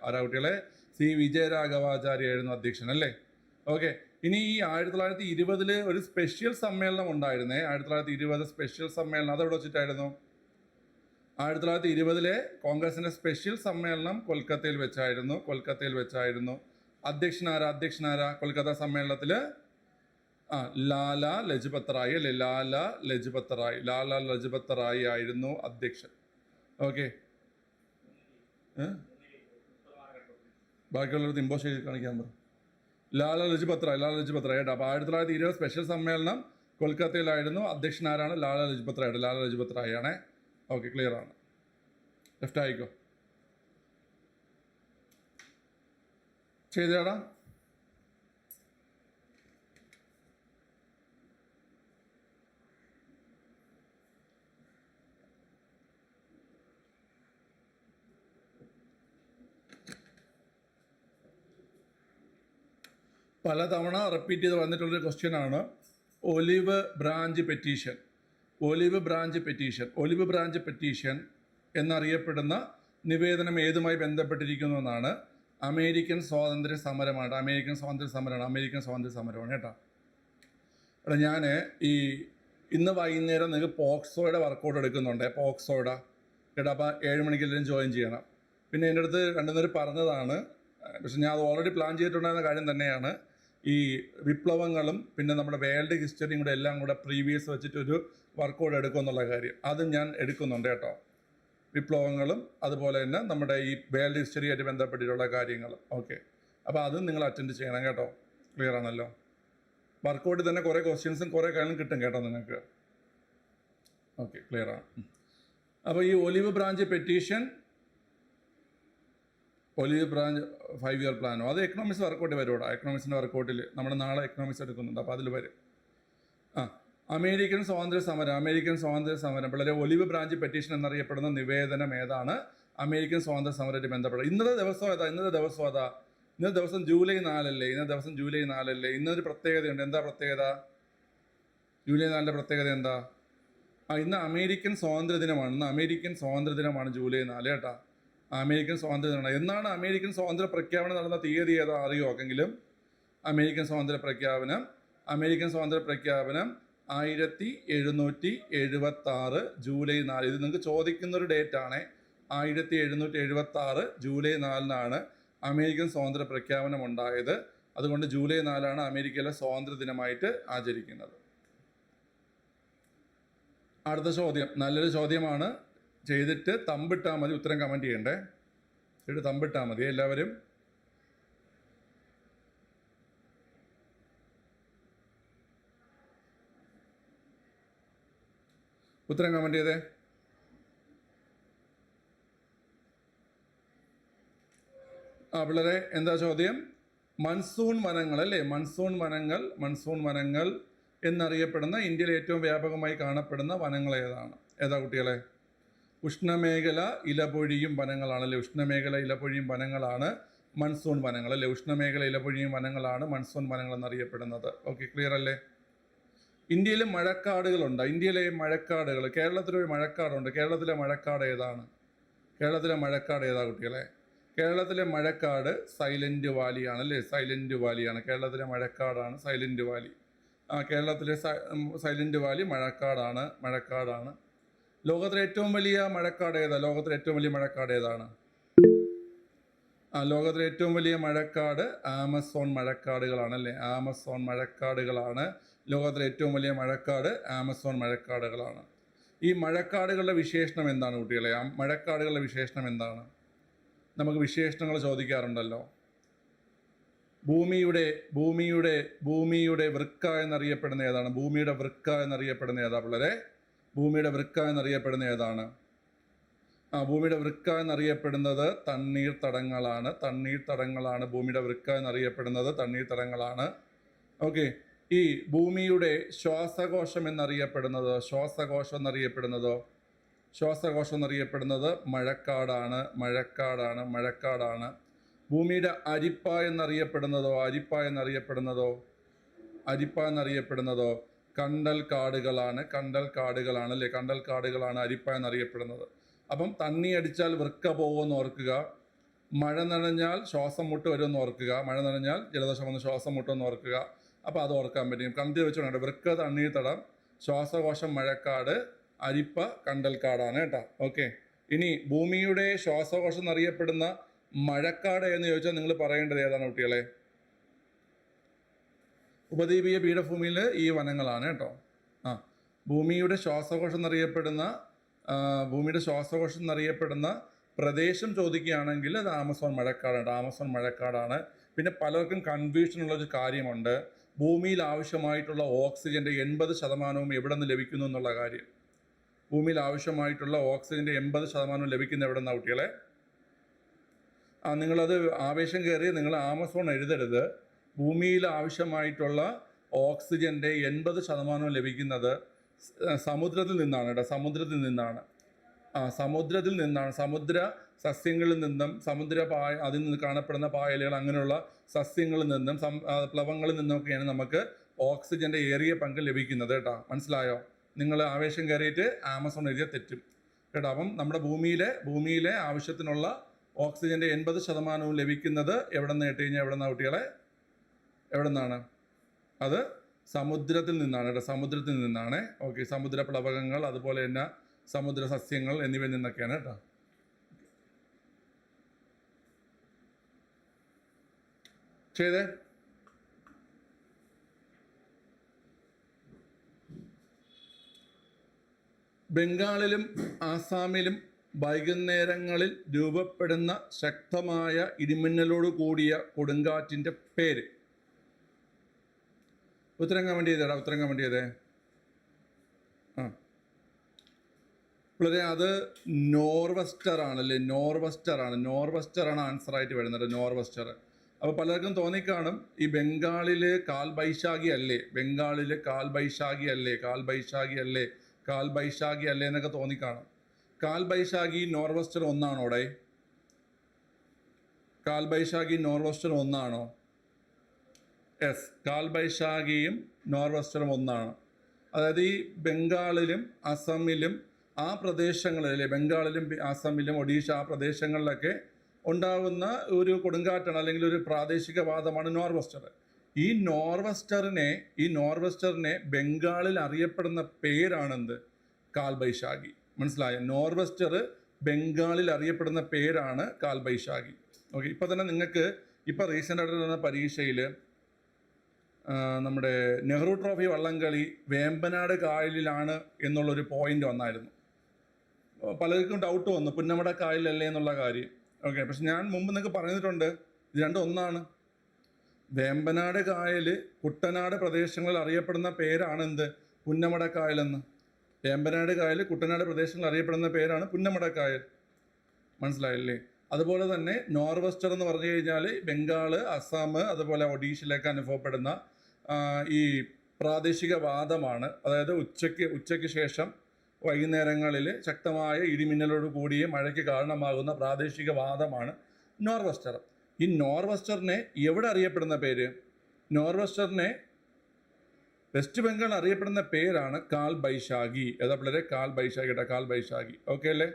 ആരാ കുട്ടികളെ? C. വിജയരാഘവാചാര്യ ആയിരുന്നു അധ്യക്ഷൻ അല്ലേ? ഓക്കെ. ഇനി ഈ 1920 ഒരു സ്പെഷ്യൽ സമ്മേളനം ഉണ്ടായിരുന്നേ. 1920 സ്പെഷ്യൽ സമ്മേളനം അതെവിടെ വെച്ചിട്ടായിരുന്നു? 1920 കോൺഗ്രസിൻ്റെ സ്പെഷ്യൽ സമ്മേളനം കൊൽക്കത്തയിൽ വെച്ചായിരുന്നു. അധ്യക്ഷനാരാ കൊൽക്കത്ത സമ്മേളനത്തിൽ? ലാല ലജ്പത് റായ് അല്ലേ? ലാല ലജ്പത് റായ് ആയിരുന്നു അധ്യക്ഷൻ. ഓക്കെ. ബാക്കിയുള്ളവർക്ക് ഇമ്പോസ് ചെയ്ത് കാണിക്കാൻ പറ. ലാല ലജ്പത് റായ് കേട്ടോ. അപ്പോൾ 1920 സ്പെഷ്യൽ സമ്മേളനം കൊൽക്കത്തയിലായിരുന്നു. അധ്യക്ഷനാരാണ്? ലാല ലജ്പത് റായ് ആണേ. ഓക്കെ, ക്ലിയർ ആണ്. ലെഫ്റ്റ് ആയിക്കോ. ചെയ്തേടാ. പലതവണ റിപ്പീറ്റ് ചെയ്ത് വന്നിട്ടുള്ളൊരു ക്വസ്റ്റ്യനാണ് ഒലിവ് ബ്രാഞ്ച് പെറ്റീഷൻ എന്നറിയപ്പെടുന്ന നിവേദനം ഏതുമായി ബന്ധപ്പെട്ടിരിക്കുന്നു എന്നാണ്. അമേരിക്കൻ സ്വാതന്ത്ര്യ സമരമാണ് കേട്ടോ. എടാ ഞാൻ ഇന്ന് വൈകുന്നേരം നിങ്ങൾക്ക് പോക്സോയുടെ വർക്കൗട്ട് എടുക്കുന്നുണ്ട്, പോക്സോയുടെ കേട്ടോ. അപ്പോൾ 7 മണിക്ക് എല്ലാവരും ജോയിൻ ചെയ്യണം. പിന്നെ എൻ്റെ അടുത്ത് 2 നേരം പറഞ്ഞതാണ്, പക്ഷെ ഞാൻ അത് ഓൾറെഡി പ്ലാൻ ചെയ്തിട്ടുണ്ടായിരുന്ന കാര്യം തന്നെയാണ്. ഈ വിപ്ലവങ്ങളും പിന്നെ നമ്മുടെ വേൾഡ് ഹിസ്റ്ററിയും കൂടെ എല്ലാം കൂടെ പ്രീവിയസ് വെച്ചിട്ടൊരു വർക്കൗട്ട് എടുക്കുമെന്നുള്ള കാര്യം അതും ഞാൻ എടുക്കുന്നുണ്ട് കേട്ടോ. വിപ്ലവങ്ങളും അതുപോലെ തന്നെ നമ്മുടെ ഈ വേൾഡ് ഹിസ്റ്ററിയായിട്ട് ബന്ധപ്പെട്ടിട്ടുള്ള കാര്യങ്ങൾ. ഓക്കെ, അപ്പോൾ അതും നിങ്ങൾ അറ്റൻഡ് ചെയ്യണം കേട്ടോ. ക്ലിയർ ആണല്ലോ? വർക്കൗട്ടിൽ തന്നെ കുറേ ക്വസ്റ്റ്യൻസും കുറേ കാര്യങ്ങളും കിട്ടും കേട്ടോ നിങ്ങൾക്ക്. ഓക്കെ, ക്ലിയർ ആണ്. അപ്പോൾ ഈ ഒലിവ് ബ്രാഞ്ച് 5 ഇയർ പ്ലാനോ അത് എക്കണോമിക്സ് വർക്കൗട്ട് വരുമോ? എക്കണോമിക്സിൻ്റെ വർക്കൗട്ടിൽ നമ്മൾ നാളെ എക്കണോമിക്സ് എടുക്കുന്നുണ്ട്, അപ്പോൾ അതിൽ വരും. അമേരിക്കൻ സ്വാതന്ത്ര്യ സമരം വളരെ ഒലിവ് ബ്രാഞ്ച് പെറ്റീഷൻ എന്നറിയപ്പെടുന്ന നിവേദനം ഏതാണ്? അമേരിക്കൻ സ്വാതന്ത്ര്യ സമരമായിട്ട് ബന്ധപ്പെട്ടത്. ഇന്നത്തെ ദിവസം ജൂലൈ 4 അല്ലേ? ഇന്നൊരു പ്രത്യേകതയുണ്ട്. എന്താ പ്രത്യേകത? ജൂലൈ 4 പ്രത്യേകത എന്താ? ഇന്ന് അമേരിക്കൻ സ്വാതന്ത്ര്യ ദിനമാണ്. ജൂലൈ 4 കേട്ടോ. അമേരിക്കൻ സ്വാതന്ത്ര്യ ദിനമാണ്. എന്നാണ് അമേരിക്കൻ സ്വാതന്ത്ര്യ പ്രഖ്യാപനം നടന്ന തീയതി ഏതാ അറിയോ? ആർക്കെങ്കിലും? അമേരിക്കൻ സ്വാതന്ത്ര്യ പ്രഖ്യാപനം 1776 ജൂലൈ 4. ഇത് നിങ്ങൾക്ക് ചോദിക്കുന്നൊരു ഡേറ്റ് ആണ്. 1776 ജൂലൈ 4 അമേരിക്കൻ സ്വാതന്ത്ര്യ പ്രഖ്യാപനം ഉണ്ടായത്. അതുകൊണ്ട് ജൂലൈ 4 അമേരിക്കയിലെ സ്വാതന്ത്ര്യ ദിനമായിട്ട് ആചരിക്കുന്നത്. അടുത്ത ചോദ്യം നല്ലൊരു ചോദ്യമാണ്. ചെയ്തിട്ട് തമ്പിട്ടാൽ മതി, ഉത്തരം കമൻറ്റ് ചെയ്യണ്ടേ. തമ്പിട്ടാൽ മതി എല്ലാവരും. ഉത്തരം കമൻറ്റ് ചെയ്തേ. പിള്ളേരെ എന്താ ചോദ്യം? മൺസൂൺ വനങ്ങൾ അല്ലേ? മൺസൂൺ വനങ്ങൾ എന്നറിയപ്പെടുന്ന ഇന്ത്യയിൽ ഏറ്റവും വ്യാപകമായി കാണപ്പെടുന്ന വനങ്ങൾ ഏതാ കുട്ടികളെ? ഉഷ്ണമേഖല ഇലപൊഴിയും വനങ്ങളാണല്ലേ? വനങ്ങളാണ് മൺസൂൺ വനങ്ങൾ അല്ലേ? വനങ്ങളാണ് മൺസൂൺ വനങ്ങൾ എന്നറിയപ്പെടുന്നത്. ഓക്കെ, ക്ലിയർ അല്ലേ? ഇന്ത്യയിൽ മഴക്കാടുകളുണ്ട്. കേരളത്തിലൊരു മഴക്കാടുണ്ട്. കേരളത്തിലെ മഴക്കാട് ഏതാണ് കുട്ടികളെ? കേരളത്തിലെ മഴക്കാട് സൈലന്റ് വാലിയാണ് അല്ലേ? കേരളത്തിലെ മഴക്കാടാണ് സൈലന്റ് വാലി. കേരളത്തിലെ സൈലന്റ് വാലി മഴക്കാടാണ്. ലോകത്തിലെ ഏറ്റവും വലിയ മഴക്കാട് ഏതാണ്? ലോകത്തിലെ ഏറ്റവും വലിയ മഴക്കാട് ഏതാണ്? ലോകത്തിലെ ഏറ്റവും വലിയ മഴക്കാട് ആമസോൺ മഴക്കാടുകളാണ് അല്ലേ? ആമസോൺ മഴക്കാടുകളാണ് ലോകത്തിലെ ഏറ്റവും വലിയ മഴക്കാട്. ആമസോൺ മഴക്കാടുകളാണ്. ഈ മഴക്കാടുകളുടെ വിശേഷണം എന്താണ് കുട്ടികളെ? മഴക്കാടുകളുടെ വിശേഷണം എന്താണ്? നമുക്ക് വിശേഷണങ്ങൾ ചോദിക്കാറുണ്ടല്ലോ. ഭൂമിയുടെ വൃക്ക എന്നറിയപ്പെടുന്ന ഏതാണ്? ഭൂമിയുടെ വൃക്ക എന്നറിയപ്പെടുന്ന ഏതാ പിള്ളേരെ? ഭൂമിയുടെ വൃക്ക എന്നറിയപ്പെടുന്ന ഏതാണ്? ഭൂമിയുടെ വൃക്ക എന്നറിയപ്പെടുന്നത് തണ്ണീർത്തടങ്ങളാണ്. ഭൂമിയുടെ വൃക്ക എന്നറിയപ്പെടുന്നത് തണ്ണീർത്തടങ്ങളാണ്. ഓക്കെ. ഈ ഭൂമിയുടെ ശ്വാസകോശം എന്നറിയപ്പെടുന്നത് മഴക്കാടാണ്. ഭൂമിയുടെ അരിപ്പ എന്നറിയപ്പെടുന്നതോ കണ്ടൽ കാടുകളാണ് അല്ലേ? കണ്ടൽ കാടുകളാണ് അരിപ്പ എന്നറിയപ്പെടുന്നത്. അപ്പം തണ്ണി അടിച്ചാൽ വൃക്ക പോകുമെന്ന് ഓർക്കുക. മഴ നനഞ്ഞാൽ ശ്വാസം മുട്ട് വരുമെന്ന് ഓർക്കുക. മഴ നനഞ്ഞാൽ ജലദോഷം വന്ന് ശ്വാസം മുട്ടെന്ന് ഓർക്കുക. അപ്പോൾ അത് ഓർക്കാൻ പറ്റും. കണത്തിൽ വെച്ചോണ്ട് വൃക്ക തണ്ണീർത്തടം, ശ്വാസകോശം മഴക്കാട്, അരിപ്പ കണ്ടൽക്കാടാണ് കേട്ടോ. ഓക്കെ. ഇനി ഭൂമിയുടെ ശ്വാസകോശം എന്നറിയപ്പെടുന്ന മഴക്കാട് എന്ന് ചോദിച്ചാൽ നിങ്ങൾ പറയേണ്ടത് ഏതാണ് കുട്ടികളെ? ഉപദ്വീപീയ പീഠഭൂമിയിൽ ഈ വനങ്ങളാണ് കേട്ടോ. ഭൂമിയുടെ ശ്വാസകോശം എന്നറിയപ്പെടുന്ന പ്രദേശം ചോദിക്കുകയാണെങ്കിൽ അത് ആമസോൺ മഴക്കാടാണ്. പിന്നെ പലർക്കും കൺഫ്യൂഷനുള്ളൊരു കാര്യമുണ്ട്. ഭൂമിയിൽ ആവശ്യമായിട്ടുള്ള ഓക്സിജൻ്റെ 80% എവിടെ നിന്ന് ലഭിക്കുന്നു എന്നുള്ള കാര്യം. ഭൂമിയിൽ ആവശ്യമായിട്ടുള്ള ഓക്സിജൻ്റെ 80% ലഭിക്കുന്ന എവിടെ നിന്നാണ് കുട്ടികളെ? നിങ്ങളത് ആവേശം കയറി നിങ്ങൾ ആമസോൺ എഴുതരുത്. ഭൂമിയിൽ ആവശ്യമായിട്ടുള്ള ഓക്സിജൻ്റെ 80% ലഭിക്കുന്നത് സമുദ്രത്തിൽ നിന്നാണ് കേട്ടോ. സമുദ്രത്തിൽ നിന്നാണ്. സമുദ്ര സസ്യങ്ങളിൽ നിന്നും അതിൽ നിന്ന് കാണപ്പെടുന്ന പായലുകൾ അങ്ങനെയുള്ള സസ്യങ്ങളിൽ നിന്നും പ്ലവങ്ങളിൽ നിന്നൊക്കെയാണ് നമുക്ക് ഓക്സിജൻ്റെ ഏറിയ പങ്ക് ലഭിക്കുന്നത് കേട്ടോ. മനസ്സിലായോ? നിങ്ങൾ ആവേശം കയറിയിട്ട് ആമസോൺ എഴുതിയാൽ തെറ്റും കേട്ടോ. അപ്പം നമ്മുടെ ഭൂമിയിലെ ആവശ്യത്തിനുള്ള ഓക്സിജൻ്റെ 80% ലഭിക്കുന്നത് എവിടെ നിന്ന് കേട്ട് കഴിഞ്ഞാൽ എവിടെ നിന്നാണ് കുട്ടികളെ? എവിടെ നിന്നാണ്? അത് സമുദ്രത്തിൽ നിന്നാണ് കേട്ടോ. സമുദ്രത്തിൽ നിന്നാണ്. ഓക്കെ. സമുദ്ര പ്ലവകങ്ങൾ അതുപോലെ തന്നെ സമുദ്ര സസ്യങ്ങൾ എന്നിവയിൽ നിന്നൊക്കെയാണ് കേട്ടോ. ചെയ്തേ. ബംഗാളിലും ആസാമിലും വൈകുന്നേരങ്ങളിൽ രൂപപ്പെടുന്ന ശക്തമായ ഇടിമിന്നലോട് കൂടിയ കൊടുങ്കാറ്റിൻ്റെ പേര്? ഉത്തരം കമന്റ് ചെയ്തേ. വളരെ അത് നോർവെസ്റ്റർ ആണല്ലേ? നോർവെസ്റ്ററാണ് ആൻസറായിട്ട് വരുന്നത്. നോർവെസ്റ്റർ. അപ്പോൾ പലർക്കും തോന്നിക്കാണും ഈ ബംഗാളിൽ കാൽബൈശാഖി അല്ലേ എന്നൊക്കെ തോന്നിക്കാണും. കാൽബൈശാഖി നോർവെസ്റ്റർ ഒന്നാണോടെ? യെസ്, കാൽബൈശാഖിയും നോർവെസ്റ്ററും ഒന്നാണ്. അതായത് ഈ ബംഗാളിലും അസമിലും ആ പ്രദേശങ്ങളിലെ ആസാമിലും ഒഡീഷ ആ പ്രദേശങ്ങളിലൊക്കെ ഉണ്ടാകുന്ന ഒരു കൊടുങ്കാറ്റാണ് അല്ലെങ്കിൽ ഒരു പ്രാദേശിക വാദമാണ് നോർവെസ്റ്റർ. ഈ നോർവെസ്റ്ററിനെ ബംഗാളിൽ അറിയപ്പെടുന്ന പേരാണെന്ത്? കാൽബൈശാഖി. മനസ്സിലായോ? നോർവെസ്റ്റർ ബംഗാളിൽ അറിയപ്പെടുന്ന പേരാണ് കാൽബൈശാഖി. ഓക്കെ. ഇപ്പോൾ തന്നെ നിങ്ങൾക്ക് റീസെൻ്റ് ആയിട്ട് നടന്ന പരീക്ഷയിൽ നമ്മുടെ നെഹ്റു ട്രോഫി വള്ളംകളി വേമ്പനാട് കായലിലാണ് എന്നുള്ളൊരു പോയിന്റ് വന്നായിരുന്നു. പലർക്കും ഡൗട്ട് വന്നു പുന്നമട കായലല്ലേ എന്നുള്ള കാര്യം. ഓക്കെ. പക്ഷെ ഞാൻ മുമ്പ് നിങ്ങൾക്ക് പറഞ്ഞിട്ടുണ്ട് ഇത് രണ്ടും ഒന്നാണ്. വേമ്പനാട് കായൽ കുട്ടനാട് പ്രദേശങ്ങളിൽ അറിയപ്പെടുന്ന പേരാണ് എന്ത്? പുന്നമട കായലെന്ന്. വേമ്പനാട് കായൽ കുട്ടനാട് പ്രദേശങ്ങളിൽ അറിയപ്പെടുന്ന പേരാണ് പുന്നമട കായൽ. മനസ്സിലായില്ലേ? അതുപോലെ തന്നെ നോർവെസ്റ്റർ എന്ന് പറഞ്ഞു കഴിഞ്ഞാൽ ബംഗാൾ, അസം അതുപോലെ ഒഡീഷയിലേക്ക് അനുഭവപ്പെടുന്ന ഈ പ്രാദേശിക വാദമാണ്. അതായത് ഉച്ചയ്ക്ക് ശേഷം വൈകുന്നേരങ്ങളിൽ ശക്തമായ ഇടിമിന്നലോട് കൂടിയ മഴയ്ക്ക് കാരണമാകുന്ന പ്രാദേശിക വാദമാണ് നോർവെസ്റ്റർ. ഈ നോർവെസ്റ്ററിനെ എവിടെ അറിയപ്പെടുന്ന പേര്? നോർവെസ്റ്ററിനെ വെസ്റ്റ് ബംഗാൾ അറിയപ്പെടുന്ന പേരാണ് കാൽബൈശാഖി. ഏതാ പിള്ളേരെ? കാൽബൈശാഖി. ഓക്കെ അല്ലേ?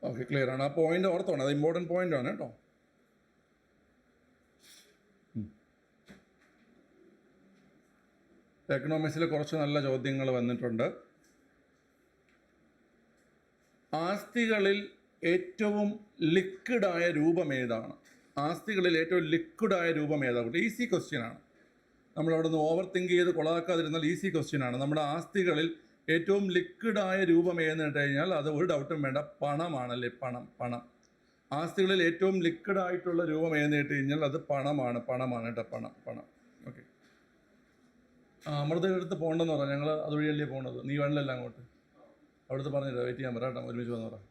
ഓക്കെ, ക്ലിയർ ആണ്. ആ പോയിന്റ് ഓർത്തോണം, അത് ഇമ്പോർട്ടൻറ്റ് പോയിന്റ് ആണ് കേട്ടോ. എക്കണോമിക്സിൽ കുറച്ച് നല്ല ചോദ്യങ്ങൾ വന്നിട്ടുണ്ട്. ആസ്തികളിൽ ഏറ്റവും ലിക്വിഡായ രൂപം ഏതാണ്? ആസ്തികളിൽ ഏറ്റവും ലിക്വിഡായ രൂപം ഏതാണ്? ഈസി ക്വസ്റ്റ്യൻ ആണ്. നമ്മളവിടെ നിന്ന് ഓവർ തിങ്ക് ചെയ്ത് കൊളാക്കാതിരുന്നാൽ ഈസി ക്വസ്റ്റ്യൻ ആണ്. നമ്മുടെ ആസ്തികളിൽ ഏറ്റവും ലിക്വിഡായ രൂപം ഏതെന്ന് ഇട്ട് കഴിഞ്ഞാൽ അത് ഒരു ഡൗട്ടും വേണ്ട, പണമാണല്ലേ. പണം. ആസ്തികളിൽ ഏറ്റവും ലിക്വിഡായിട്ടുള്ള രൂപം ഏതെന്ന് ഇട്ട് കഴിഞ്ഞാൽ അത് പണമാണ് കേട്ടോ. പണം. ഓക്കെ. അമൃത എടുത്ത് പോകണ്ടെന്ന് പറയാം. ഞങ്ങൾ അതുവഴിയല്ലേ പോകണത്. നീ വേണ്ടല്ലോ അങ്ങോട്ട്. അവിടുത്തെ പറഞ്ഞിട്ട് വെയിറ്റ് ചെയ്യാൻ പറയാം കേട്ടോ. ഒരുമിച്ച് വന്ന് പറയാം.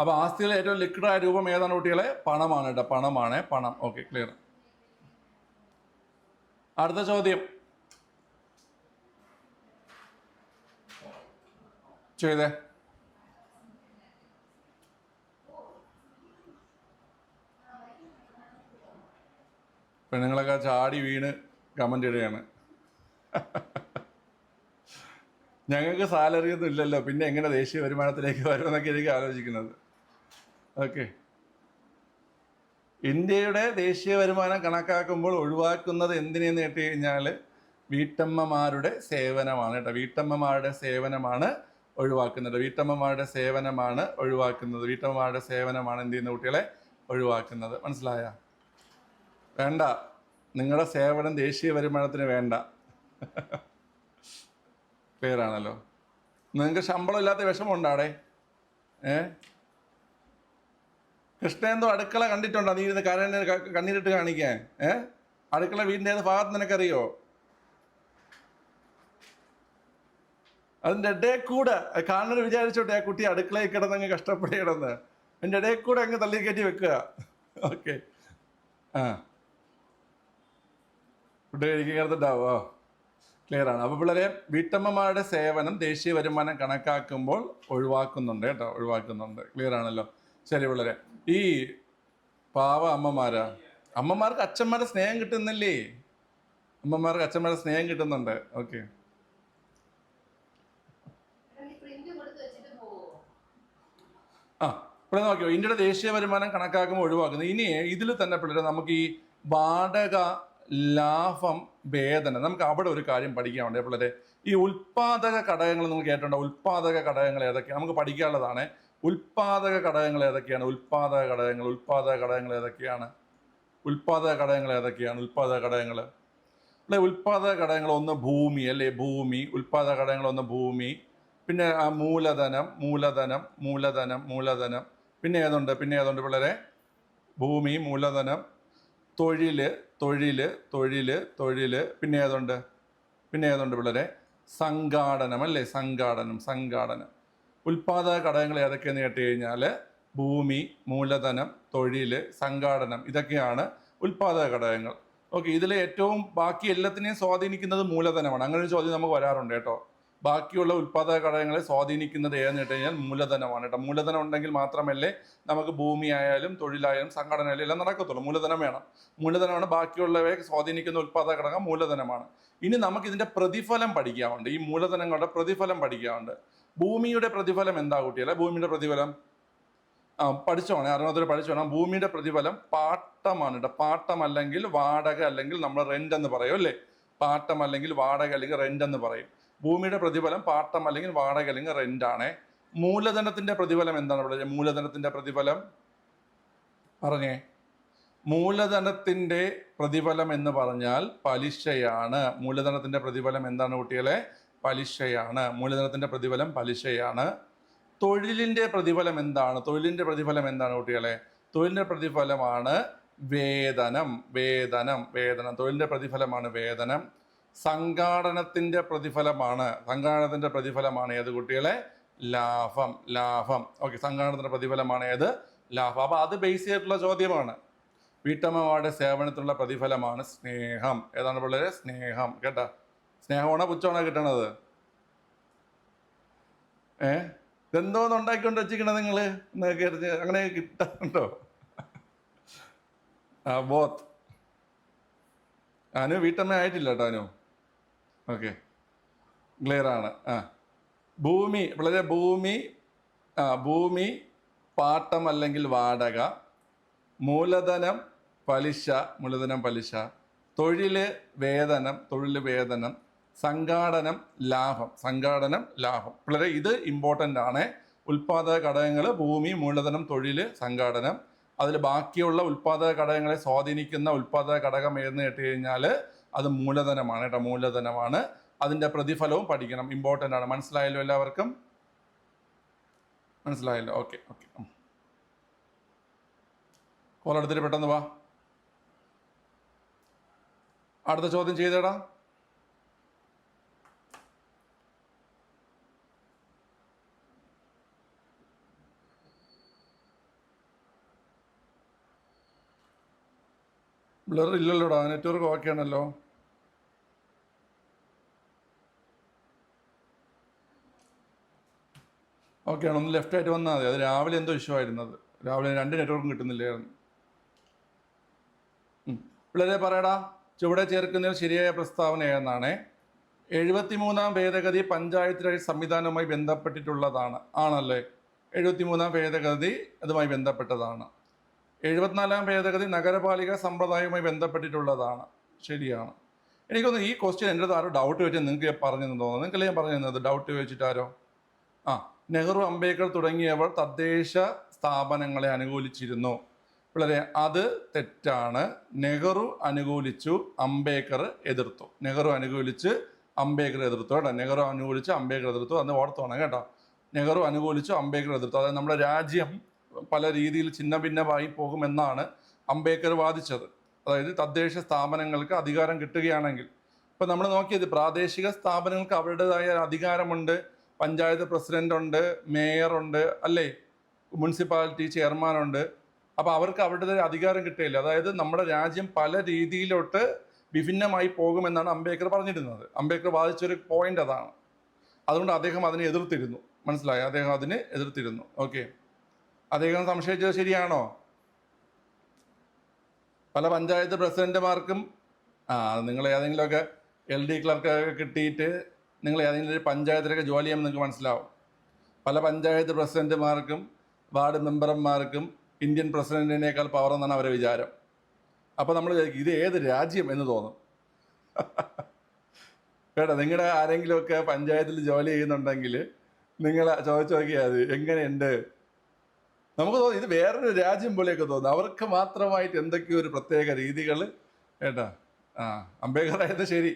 അപ്പോൾ ആസ്തികളിൽ ഏറ്റവും ലിക്വിഡായ രൂപം ഏതാണ് കുട്ടികളെ? പണമാണ് കേട്ടോ. പണം. Okay, clear. അടുത്ത ചോദ്യം ചെയ്തേ. പെണ്ണുങ്ങളൊക്കെ ചാടി വീണ് കമൻ്റ് ഇടുകയാണ്. ഞങ്ങൾക്ക് സാലറി ഒന്നും ഇല്ലല്ലോ, പിന്നെ എങ്ങനെ ദേശീയ വരുമാനത്തിലേക്ക് വരുമെന്നൊക്കെ എനിക്ക് ആലോചിക്കുന്നത്. ഓക്കെ. ഇന്ത്യയുടെ ദേശീയ വരുമാനം കണക്കാക്കുമ്പോൾ ഒഴിവാക്കുന്നത് എന്തിനെന്ന് കേട്ട് കഴിഞ്ഞാൽ വീട്ടമ്മമാരുടെ സേവനമാണ് കേട്ടോ. വീട്ടമ്മമാരുടെ സേവനമാണ് ഒഴിവാക്കുന്നത്. വീട്ടമ്മമാരുടെ സേവനമാണ് എന്ത് ചെയ്യുന്ന കുട്ടികളെ ഒഴിവാക്കുന്നത്. മനസ്സിലായ? വേണ്ട, നിങ്ങളുടെ സേവനം ദേശീയ വരുമാനത്തിന് വേണ്ട. ക്ലിയർ ആണല്ലോ. നിങ്ങൾക്ക് ശമ്പളം ഇല്ലാത്ത വിഷമം ഉണ്ടാടെ? കൃഷ്ണേന്തോ അടുക്കള കണ്ടിട്ടുണ്ടോ? നീ ഇരുന്ന് കണ്ണീരിട്ട് കാണിക്കാൻ. അടുക്കള വീടിൻ്റെ ഏത് ഭാഗത്ത് നിനക്കറിയോ? അതിൻ്റെ ഇടയിൽ കൂടെ കാണുന്നത് വിചാരിച്ചോട്ടെ ആ കുട്ടി അടുക്കളയിൽ കിടന്നങ്ങ് കഷ്ടപ്പെടണമെന്ന്. അതിൻ്റെ ഇടയിൽ കൂടെ അങ്ങ് തള്ളി കയറ്റി വെക്കുക. ഓക്കെ. ഫുഡ് കഴിക്കാറുണ്ടാവോ? ക്ലിയർ ആണ്. അപ്പോൾ പിള്ളേരെ, വീട്ടമ്മമാരുടെ സേവനം ദേശീയ വരുമാനം കണക്കാക്കുമ്പോൾ ഒഴിവാക്കുന്നുണ്ട് കേട്ടോ. ക്ലിയർ ആണല്ലോ. ശരി പിള്ളേരെ, ഈ പാവ അമ്മമാർക്ക് അച്ഛന്മാരുടെ സ്നേഹം കിട്ടുന്നില്ലേ? കിട്ടുന്നുണ്ട്. ഓക്കെ. ഇവിടെ നോക്കിയോ, ഇന്ത്യയുടെ ദേശീയ വരുമാനം കണക്കാക്കുമ്പോൾ ഒഴിവാക്കുന്നത്. ഇനി ഇതിൽ തന്നെ പിള്ളേരെ നമുക്ക് ഈ വാടക, ലാഭം, വേതനം, നമുക്ക് അവിടെ ഒരു കാര്യം പഠിക്കാനുണ്ട് പിള്ളേരെ. ഈ ഉൽപാദക ഘടകങ്ങൾ നിങ്ങൾ കേട്ടിട്ടുണ്ടോ? ഉൽപാദക ഘടകങ്ങൾ ഏതൊക്കെയാണ് നമുക്ക് പഠിക്കാനുള്ളതാണ്. ഉൽപാദക ഘടകങ്ങൾ ഏതൊക്കെയാണ്? ഉൽപാദക ഘടകങ്ങൾ ഒന്ന് ഭൂമി അല്ലേ? ഉൽപാദക ഘടകങ്ങൾ ഒന്ന് ഭൂമി. പിന്നെ മൂലധനം. പിന്നെ ഏതുണ്ട് പിള്ളേരെ? ഭൂമി, മൂലധനം, തൊഴില്. പിന്നെ ഏതുണ്ട് പിള്ളേരെ? സംഘാടനം അല്ലേ? സംഘാടനം. ഉൽപാദക ഘടകങ്ങൾ ഏതൊക്കെയെന്ന് കേട്ട് കഴിഞ്ഞാൽ ഭൂമി, മൂലധനം, തൊഴില്, സംഘാടനം, ഇതൊക്കെയാണ് ഉൽപാദക ഘടകങ്ങൾ. ഓക്കെ. ഇതിൽ ഏറ്റവും ബാക്കി എല്ലാത്തിനെയും സ്വാധീനിക്കുന്നത് മൂലധനമാണ്. അങ്ങനെ ഒരു ചോദ്യം നമുക്ക് വരാറുണ്ട് കേട്ടോ. ബാക്കിയുള്ള ഉൽപാദക ഘടകങ്ങളെ സ്വാധീനിക്കുന്നത് ഏതെന്ന് കേട്ട് കഴിഞ്ഞാൽ മൂലധനമാണ് കേട്ടോ. മൂലധനം ഉണ്ടെങ്കിൽ മാത്രമല്ലേ നമുക്ക് ഭൂമി ആയാലും തൊഴിലായാലും സംഘടനയായാലും എല്ലാം നടക്കത്തുള്ളൂ. മൂലധനം വേണം. മൂലധനമാണ് ബാക്കിയുള്ളവയെ സ്വാധീനിക്കുന്ന ഉൽപാദക ഘടകം മൂലധനമാണ്. ഇനി നമുക്കിതിൻ്റെ പ്രതിഫലം പഠിക്കാറുണ്ട്. ഈ മൂലധനങ്ങളുടെ പ്രതിഫലം പഠിക്കാറുണ്ട്. ഭൂമിയുടെ പ്രതിഫലം എന്താ കുട്ടിയല്ലേ? ഭൂമിയുടെ പ്രതിഫലം പഠിച്ചോണേ, അറിയാത്തവർ പഠിച്ചോണം. ഭൂമിയുടെ പ്രതിഫലം പാട്ടമാണ് കേട്ടോ. പാട്ടം അല്ലെങ്കിൽ വാടക അല്ലെങ്കിൽ നമ്മൾ റെന്റ് എന്ന് പറയും അല്ലേ? പാട്ടം അല്ലെങ്കിൽ വാടക അല്ലെങ്കിൽ റെന്റ് എന്ന് പറയും. ഭൂമിയുടെ പ്രതിഫലം പാട്ടം അല്ലെങ്കിൽ വാടക അല്ലെങ്കിൽ റെന്റാണ്. മൂലധനത്തിന്റെ പ്രതിഫലം എന്താണ് പറയുക? മൂലധനത്തിന്റെ പ്രതിഫലം പറഞ്ഞേ. മൂലധനത്തിന്റെ പ്രതിഫലം എന്ന് പറഞ്ഞാൽ പലിശയാണ്. മൂലധനത്തിന്റെ പ്രതിഫലം എന്താണ് കുട്ടികളെ? പലിശയാണ്. മൂലധനത്തിന്റെ പ്രതിഫലം പലിശയാണ്. തൊഴിലിന്റെ പ്രതിഫലം എന്താണ്? തൊഴിലിന്റെ പ്രതിഫലം എന്താണ് കുട്ടികളെ? തൊഴിലിന്റെ പ്രതിഫലമാണ് വേതനം. തൊഴിലിന്റെ പ്രതിഫലമാണ് വേതനം. സംഘാടനത്തിന്റെ പ്രതിഫലമാണ് ഏത് കുട്ടികളെ? ലാഭം. ഓക്കെ. സംഘാടനത്തിന്റെ പ്രതിഫലമാണ് ഏത്? ലാഭം. അപ്പൊ അത് ബേസ് ചെയ്തിട്ടുള്ള ചോദ്യമാണ്. വീട്ടമ്മമാരുടെ സേവനത്തിനുള്ള പ്രതിഫലമാണ് സ്നേഹം. ഏതാണ് പിള്ളേരെ? സ്നേഹം. കേട്ടാ? സ്നേഹമാണോ പുച്ഛമാണോ കിട്ടണത്? ഇതെന്തോന്ന് ഉണ്ടാക്കിക്കൊണ്ട് വെച്ചിരിക്കണത് നിങ്ങൾ? അങ്ങനെ കിട്ടാറുണ്ടോ? ബോത്ത്. അനു വീട്ടമ്മ ആയിട്ടില്ല കേട്ടോ. അനു ഓക്കെ, ക്ലിയർ ആണ്. ഭൂമി വളരെ ഭൂമി പാട്ടം അല്ലെങ്കിൽ വാടക. മൂലധനം പലിശ. തൊഴിൽ വേതനം, സംഘാടനം ലാഭം. പിള്ളേരെ ഇത് ഇമ്പോർട്ടൻ്റ് ആണ്. ഉൽപ്പാദക ഘടകങ്ങൾ ഭൂമി, മൂലധനം, തൊഴിൽ, സംഘാടനം. അതിൽ ബാക്കിയുള്ള ഉൽപ്പാദക ഘടകങ്ങളെ സ്വാധീനിക്കുന്ന ഉൽപ്പാദക ഘടകം ഏതെന്ന് കേട്ട് കഴിഞ്ഞാൽ അത് മൂലധനമാണ് കേട്ടോ, മൂലധനമാണ്. അതിൻ്റെ പ്രതിഫലവും പഠിക്കണം, ഇമ്പോർട്ടൻ്റ് ആണ്. മനസ്സിലായല്ലോ എല്ലാവർക്കും? മനസ്സിലായല്ലോ? ഓക്കെ. കോളെടുത്തിട്ട് പെട്ടെന്ന് വാ. അടുത്ത ചോദ്യം ചെയ്തേടാ. ബ്ലർ ഇല്ലല്ലോടാ, നെറ്റ്വർക്ക് ഓക്കെ ആണല്ലോ. ഓക്കെ ആണ്, ഒന്ന് ലെഫ്റ്റ് ആയിട്ട് വന്നാൽ മതി. അത് രാവിലെ എന്തോ ഇഷ്യൂ ആയിരുന്നത്, രാവിലെ 2 നെറ്റ്വർക്കും കിട്ടുന്നില്ലായിരുന്നു. പിള്ളേരെ പറയടാ, ചുവടെ ചേർക്കുന്നതിൽ ശരിയായ പ്രസ്താവന ഏതെന്നാണ്? 73-ാം ഭേദഗതി പഞ്ചായത്ത് രാജ് സംവിധാനവുമായി ബന്ധപ്പെട്ടിട്ടുള്ളതാണ്. ആണല്ലേ? 73-ാം ഭേദഗതി അതുമായി ബന്ധപ്പെട്ടതാണ്. 74-ാം ഭേദഗതി നഗരപാലിക സമ്പ്രദായവുമായി ബന്ധപ്പെട്ടിട്ടുള്ളതാണ്. ശരിയാണ്. എനിക്കൊന്ന് ഈ ക്വസ്റ്റ്യൻ എൻ്റെ ആരോ ഡൗട്ട് വെച്ച് നിങ്ങൾക്ക് പറഞ്ഞെന്ന് തോന്നുന്നു. നിങ്ങൾക്കല്ലേ ഞാൻ പറഞ്ഞു തന്നത് ഡൗട്ട് വെച്ചിട്ടാരോ? നെഹ്റു, അംബേദ്കർ തുടങ്ങിയവർ തദ്ദേശ സ്ഥാപനങ്ങളെ അനുകൂലിച്ചിരുന്നു. പിള്ളേരെ അത് തെറ്റാണ്. നെഹ്റു അനുകൂലിച്ചു, അംബേദ്കർ എതിർത്തു. നെഹ്റു അനുകൂലിച്ച് അംബേദ്കർ എതിർത്തു കേട്ടോ. നെഹ്റു അനുകൂലിച്ച് അംബേദ്കർ എതിർത്തു. അന്ന് ഓർത്തോണം കേട്ടോ. നെഹ്റു അനുകൂലിച്ചു, അംബേദ്കർ എതിർത്തു. അതായത് നമ്മുടെ രാജ്യം പല രീതിയിൽ ഛിന്ന ഭിന്നമായി പോകുമെന്നാണ് അംബേദ്കർ വാദിച്ചത്. അതായത് തദ്ദേശ സ്ഥാപനങ്ങൾക്ക് അധികാരം കിട്ടുകയാണെങ്കിൽ, ഇപ്പം നമ്മൾ നോക്കിയത് പ്രാദേശിക സ്ഥാപനങ്ങൾക്ക് അവരുടേതായ അധികാരമുണ്ട്. പഞ്ചായത്ത് പ്രസിഡന്റ് ഉണ്ട്, മേയറുണ്ട്, അല്ലേ? മുനിസിപ്പാലിറ്റി ചെയർമാനുണ്ട്. അപ്പോൾ അവർക്ക് അവരുടേതായ അധികാരം കിട്ടുകയില്ല. അതായത് നമ്മുടെ രാജ്യം പല രീതിയിലോട്ട് വിഭിന്നമായി പോകുമെന്നാണ് അംബേദ്കർ പറഞ്ഞിരുന്നത്. അംബേദ്കർ വാദിച്ചൊരു പോയിന്റ് അതാണ്. അതുകൊണ്ട് അദ്ദേഹം അതിനെ എതിർത്തിരുന്നു. മനസ്സിലായോ? അദ്ദേഹം അതിനെ എതിർത്തിരുന്നു. ഓക്കെ. അദ്ദേഹം സംശയിച്ചത് ശരിയാണോ? പല പഞ്ചായത്ത് പ്രസിഡന്റുമാർക്കും നിങ്ങൾ ഏതെങ്കിലുമൊക്കെ LD ക്ലർക്കൊക്കെ കിട്ടിയിട്ട് നിങ്ങൾ ഏതെങ്കിലും ഒരു പഞ്ചായത്തിലൊക്കെ ജോലി ചെയ്യുമ്പോൾ നിങ്ങൾക്ക് മനസ്സിലാവും. പല പഞ്ചായത്ത് പ്രസിഡന്റുമാർക്കും വാർഡ് മെമ്പർമാർക്കും ഇന്ത്യൻ പ്രസിഡന്റിനേക്കാൾ പവർ എന്നാണ് അവരുടെ വിചാരം. അപ്പോൾ നമ്മൾ ഇത് ഏത് രാജ്യം എന്ന് തോന്നും കേട്ടോ. നിങ്ങളുടെ ആരെങ്കിലുമൊക്കെ പഞ്ചായത്തിൽ ജോലി ചെയ്യുന്നുണ്ടെങ്കിൽ നിങ്ങൾ ചോദിച്ചു നോക്കിയാൽ അത് എങ്ങനെയുണ്ട്. നമുക്ക് തോന്നും ഇത് വേറൊരു രാജ്യം പോലെയൊക്കെ തോന്നും. അവർക്ക് മാത്രമായിട്ട് എന്തൊക്കെയോ ഒരു പ്രത്യേക രീതികൾ കേട്ടോ. അംബേദ്കർ ആയത് ശരി,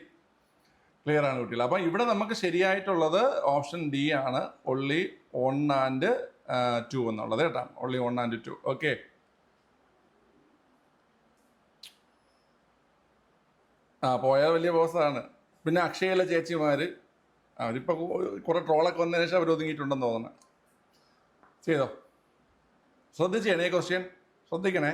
ക്ലിയർ ആണ് കുട്ടികൾ. അപ്പം ഇവിടെ നമുക്ക് ശരിയായിട്ടുള്ളത് ഓപ്ഷൻ D ആണ്, only 1 and 2 എന്നുള്ളത് കേട്ടോ. only 1 and 2. ഓക്കെ. പോയാൽ വലിയ ബോസാണ്. പിന്നെ അക്ഷയയിലെ ചേച്ചിമാർ അവരിപ്പോൾ കുറേ ട്രോളൊക്കെ വന്നതിന് ശേഷം അവർ ഒതുങ്ങിയിട്ടുണ്ടെന്ന് തോന്നുന്നത്. ചെയ്തോ? ശ്രദ്ധിച്ചേണേ ക്വസ്റ്റ്യൻ, ശ്രദ്ധിക്കണേ.